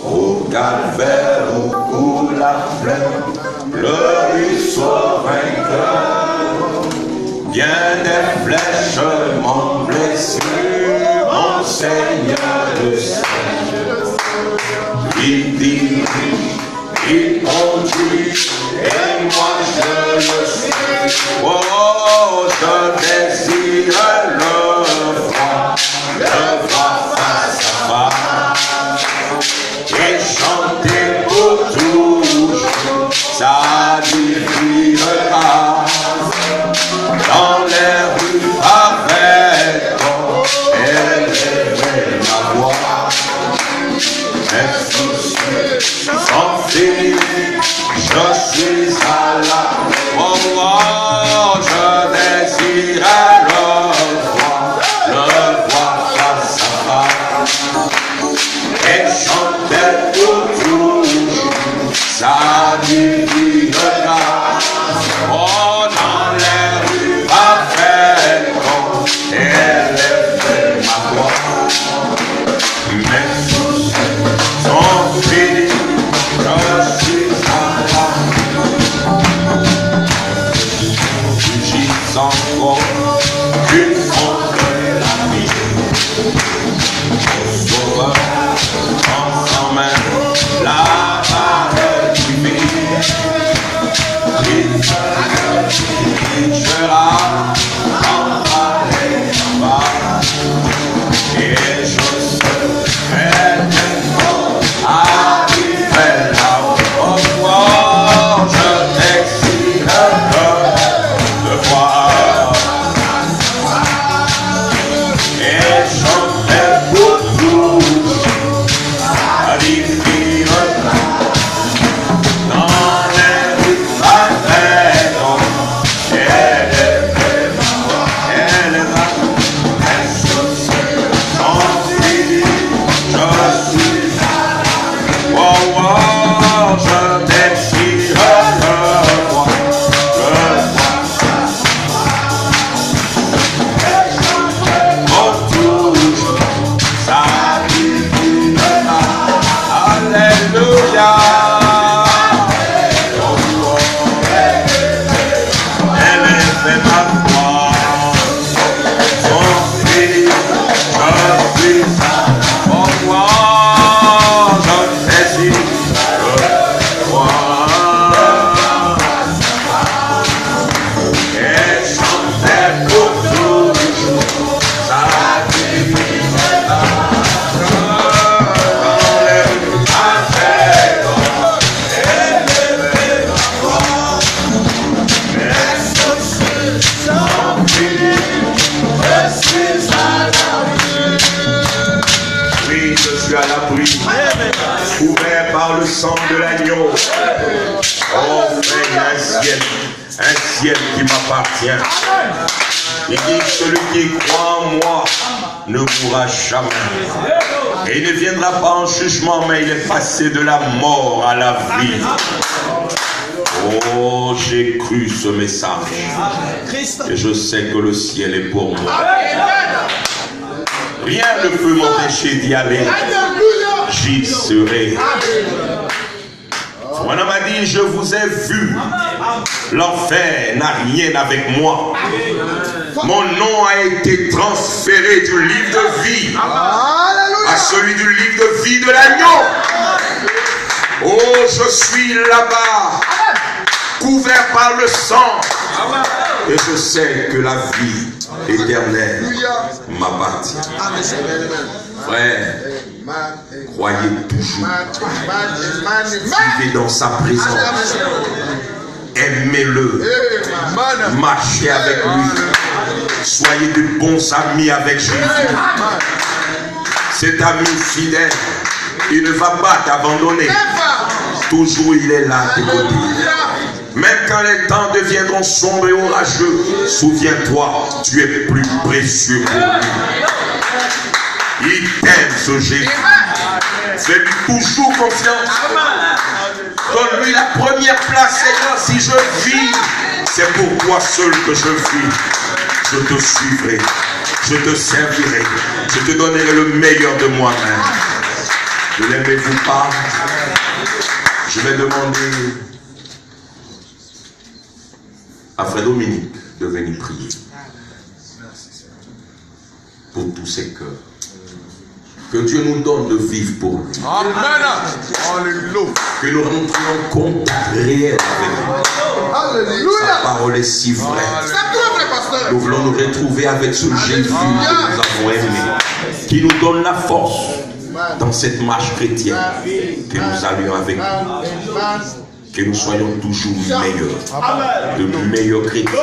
au calvaire où coule la flemme, le ruisseau vainqueur. Bien des flèches m'ont blessé. Jésus, mon Seigneur, le Seigneur. Il dit, il conduit, et moi je le suis. Oh, je désire le voir face à face, et chanter pour toujours sa divine grâce. Dans les rues avec toi, élever ma voix. Mes soucis sont finis, je suis à la oh, je désire le voir face à face, et chanter pour toujours sa divine grâce. Oh, dans les rues avec toi, élever ma voix. Mes soucis sont finis, je suis à la j'y encore qu'une fonte de la vie. Au sauveur, en sa main, la barre du vide. Il sera en vallée là-bas, et je serai arrivé là-haut. Oh, je t'excite de voir et chanter pour tous la divine dans les rues avec nous. Elle est là, mes soucis sont finis, je suis oh, oh, je t'excite de voir. Alléluia. Élevez ma voix. Son fils, je suis oh, oh, je désire le voir. Et chanter pour toujours sa divine grâce. Oui, je suis à l'abri, couvert par le sang de l'agneau. Oh, frère, un ciel qui m'appartient. Il dit que celui qui croit en moi ne mourra jamais. Et il ne viendra pas en jugement, mais il est passé de la mort à la vie. Oh, j'ai cru ce message. Et je sais que le ciel est pour moi. Rien ne peut m'empêcher d'y aller. J'y serai. Mon homme a dit, je vous ai vu. L'enfer n'a rien avec moi. Mon nom a été transféré du livre de vie à celui du livre de vie de l'agneau. Oh, je suis là-bas, couvert par le sang. Et je sais que la vie éternelle m'appartient. Frère, croyez toujours. Vivez dans sa présence. Aimez-le. Marchez avec lui. Soyez de bons amis avec Jésus. Cet ami fidèle, il ne va pas t'abandonner. Toujours il est là à tes côtés. Même quand les temps deviendront sombres et orageux, souviens-toi, tu es plus précieux pour lui. Il t'aime, ce Jésus. Fais-lui toujours confiance. Donne-lui la première place, Seigneur. Si je vis, c'est pour toi seul que je vis. Je te suivrai, je te servirai, je te donnerai le meilleur de moi-même. Ne l'aimez-vous pas? Je vais demander à Frère Dominique de venir prier. pour tous ces cœurs. Que Dieu nous donne de vivre pour lui.
Amen. Alléluia.
Que nous rentrions en contact réel avec lui. Sa parole est si vraie. Nous voulons nous retrouver avec ce Jésus que nous avons aimé, qui nous donne la force dans cette marche chrétienne, que nous allions avec lui. Que nous soyons toujours meilleurs, de meilleurs chrétiens,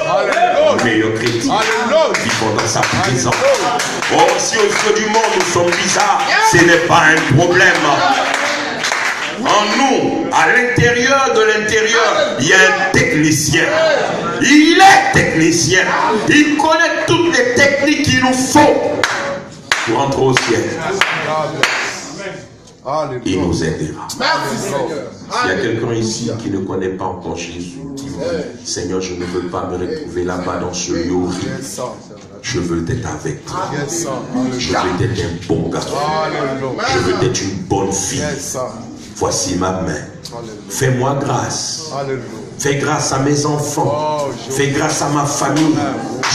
vivant dans sa présence. Oh, si aux yeux du monde nous sommes bizarres, ce n'est pas un problème. En nous, à l'intérieur de l'intérieur, il y a un technicien. Il est technicien. Il connaît toutes les techniques qu'il nous faut pour entrer au ciel. Il nous aidera. S'il y a quelqu'un ici qui ne connaît pas encore Jésus, qui dit, Seigneur, je ne veux pas me retrouver là-bas dans ce lieu horrible. Je veux être avec toi. Je veux être un bon gars. Je veux être une bonne fille. Voici ma main. Fais-moi grâce. Fais grâce à mes enfants. Fais grâce à ma famille.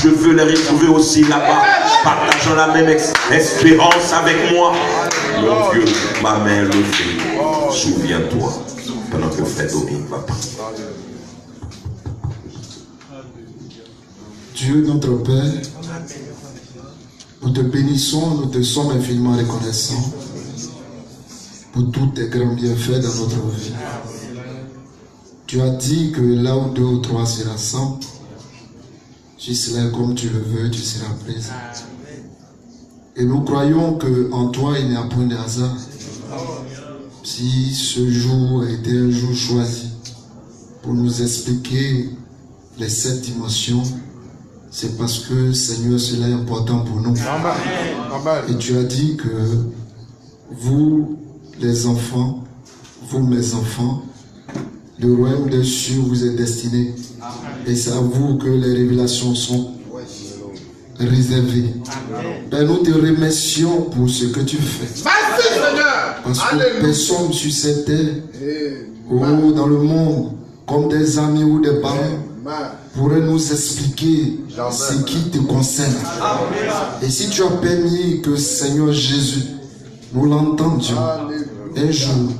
Je veux les retrouver aussi là-bas, partageant la même espérance avec moi. Mon Dieu, ma main levée. Souviens-toi, pendant que Frère Dominique va prier.
Dieu notre Père, nous te bénissons, nous te sommes infiniment reconnaissants pour tous tes grands bienfaits dans notre vie. Tu as dit que là où 2 ou 3 se rassemblent, tu seras comme tu le veux, tu seras présent. Et nous croyons qu'en toi il n'y a point de hasard. Si ce jour a été un jour choisi pour nous expliquer les 7 dimensions, c'est parce que, Seigneur, cela est important pour nous.
Amen.
Et tu as dit que vous, les enfants, vous, mes enfants, le royaume des cieux vous est destiné. Et c'est à vous que les révélations sont réservées. Ben, nous te remercions pour ce que tu fais. Parce que personne sur cette terre, ou dans le monde, comme des amis ou des parents, pourrait nous expliquer ce qui te concerne. Et si tu as permis que Seigneur Jésus, nous l'entendions, un jour,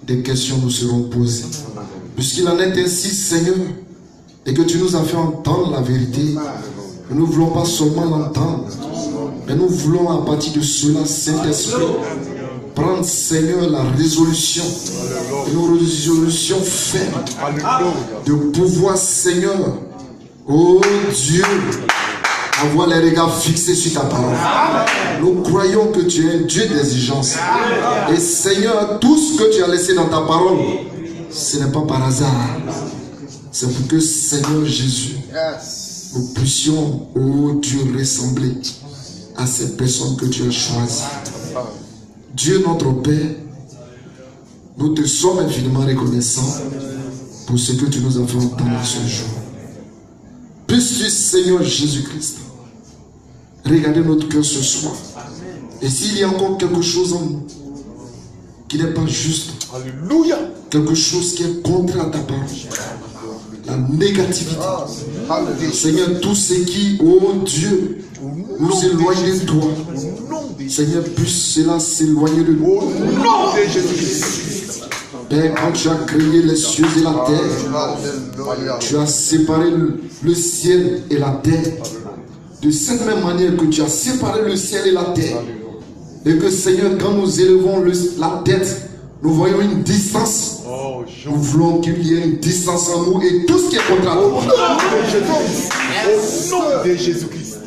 des questions nous seront posées. Puisqu'il en est ainsi, Seigneur, et que tu nous as fait entendre la vérité, nous ne voulons pas seulement l'entendre, mais nous voulons à partir de cela, Saint-Esprit, prendre, Seigneur, la résolution, une résolution ferme, de pouvoir, Seigneur, oh Dieu, avoir les regards fixés sur ta parole. Nous croyons que tu es un Dieu d'exigence. Et Seigneur, tout ce que tu as laissé dans ta parole, ce n'est pas par hasard. C'est pour que, Seigneur Jésus, nous puissions, oh Dieu, ressembler à ces personnes que tu as choisies. Dieu notre Père, nous te sommes infiniment reconnaissants pour ce que tu nous as fait entendre ce jour. Puisses-tu, Seigneur Jésus-Christ, regarder notre cœur ce soir. Et s'il y a encore quelque chose en nous qui n'est pas juste,
Alléluia.
quelque chose qui est contraire à ta parole, la négativité, Seigneur, tout ce qui, oh Dieu, nous éloigne de toi, Seigneur, puisse cela s'éloigner de nous.
Au nom de Jésus-Christ.
Père, quand tu as créé les cieux et la terre, tu as séparé le ciel et la terre. De cette même manière que tu as séparé le ciel et la terre. Et que, Seigneur, quand nous élevons la tête, nous voyons une distance. Nous voulons qu'il y ait une distance en nous et tout ce qui est contraire.
Au nom de Jésus-Christ.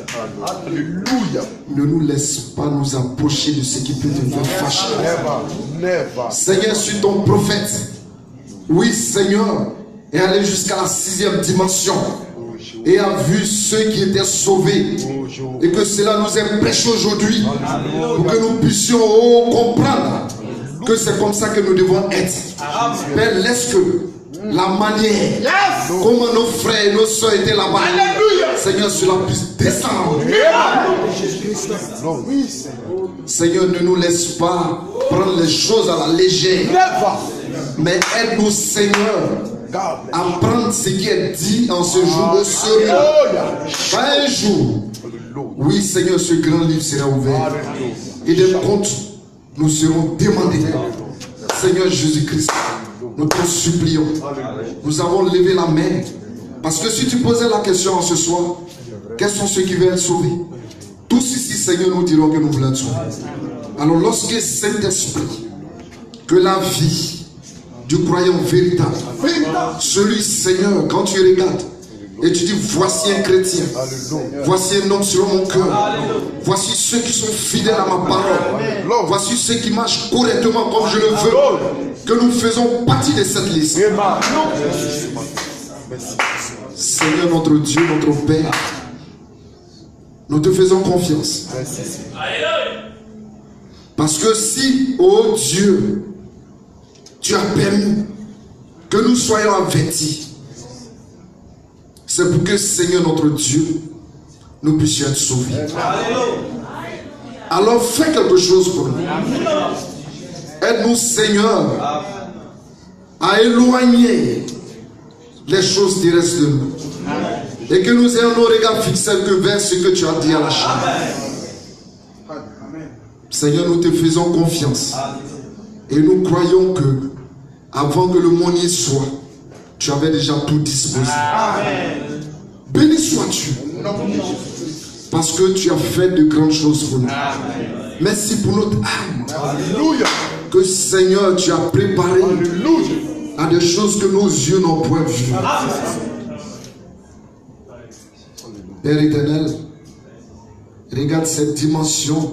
Alléluia.
Ne nous laisse pas nous approcher de ce qui peut te faire fâcher.
Never.
Seigneur, suis ton prophète. Oui, Seigneur, est allé jusqu'à la 6e dimension et a vu ceux qui étaient sauvés. Et que cela nous empêche aujourd'hui pour que nous puissions comprendre que c'est comme ça que nous devons être. Père, laisse que la manière comment nos frères et nos soeurs étaient là-bas, Seigneur, cela puisse descendre. Seigneur, ne nous laisse pas prendre les choses à la légère, mais aide-nous, Seigneur, à prendre ce qui est dit en ce jour au sérieux. Pas un jour Oui, Seigneur, ce grand livre sera ouvert. Et des comptes nous seront demandés. Seigneur Jésus-Christ, nous te supplions. Nous avons levé la main. Parce que si tu posais la question ce soir, quels sont ceux qui veulent être sauvés? Tous ici, Seigneur, nous dirons que nous voulons être sauvés. Alors lorsque Saint-Esprit, que la vie du croyant véritable, celui, Seigneur, quand tu regardes, et tu dis, voici un chrétien, voici un homme selon mon cœur, voici ceux qui sont fidèles à ma parole, voici ceux qui marchent correctement comme je le veux, que nous faisons partie de cette liste. Seigneur notre Dieu, notre Père, nous te faisons confiance. Parce que si, oh Dieu, tu as permis que nous soyons avertis, c'est pour que, Seigneur notre Dieu, nous puissions être sauvés. Alors fais quelque chose pour nous. Aide-nous, Seigneur, à éloigner les choses terrestres de nous. Et que nous ayons nos regards fixés que vers ce que tu as dit à la chambre. Seigneur, nous te faisons confiance. Et nous croyons que, avant que le monde y soit, tu avais déjà tout disposé. Béni sois-tu. Parce que tu as fait de grandes choses pour nous. Merci pour notre âme. Que Seigneur, tu as préparé à des choses que nos yeux n'ont point vues. Père éternel, regarde cette dimension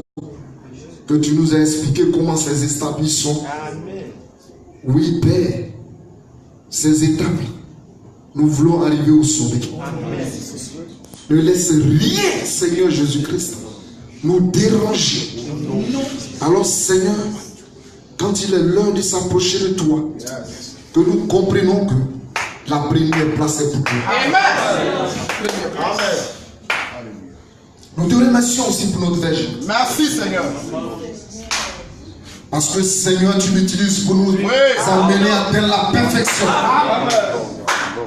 que tu nous as expliqué comment ces étapes sont. Oui, Père, ces étapes, nous voulons arriver au sommet. Ne laisse rien, Seigneur Jésus-Christ, nous déranger. Alors, Seigneur, quand il est l'heure de s'approcher de toi, que nous comprenons que la première place est pour toi.
Amen.
Nous te remercions aussi pour notre verge.
Merci, Seigneur.
Parce que, Seigneur, tu l'utilises pour nous amener à atteindre la perfection.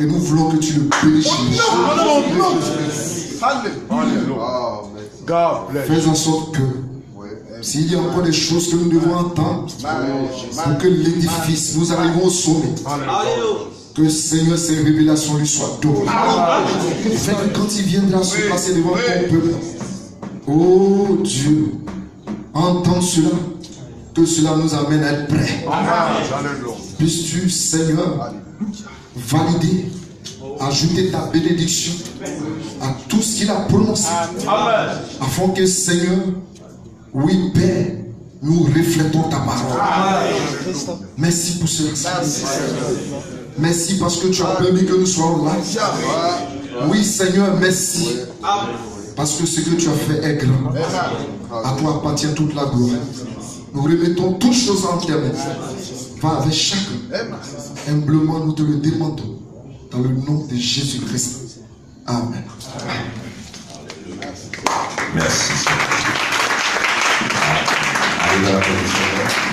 Et nous voulons que tu le bénisses. Fais en sorte que, s'il y a encore des choses que nous devons entendre, pour que l'édifice, nous arrivons au sommet. Que, Seigneur, ces révélations lui soient données. Fait que quand il viendra se passer devant ton peuple, oh Dieu, entends cela, que cela nous amène à être prêts. Puisses-tu, Seigneur, valider, ajouter ta bénédiction à tout ce qu'il a prononcé, afin que, Seigneur, oui, Père, nous reflétons ta parole. Merci pour cela. Merci parce que tu as permis que nous soyons là. Oui, Seigneur, merci. Parce que ce que tu as fait est grand. À toi appartient toute la gloire. Nous remettons toutes choses en tes mains. Va avec chacun. Humblement, nous te le demandons. Dans le nom de Jésus-Christ. Amen.
Merci. Allez dans la position.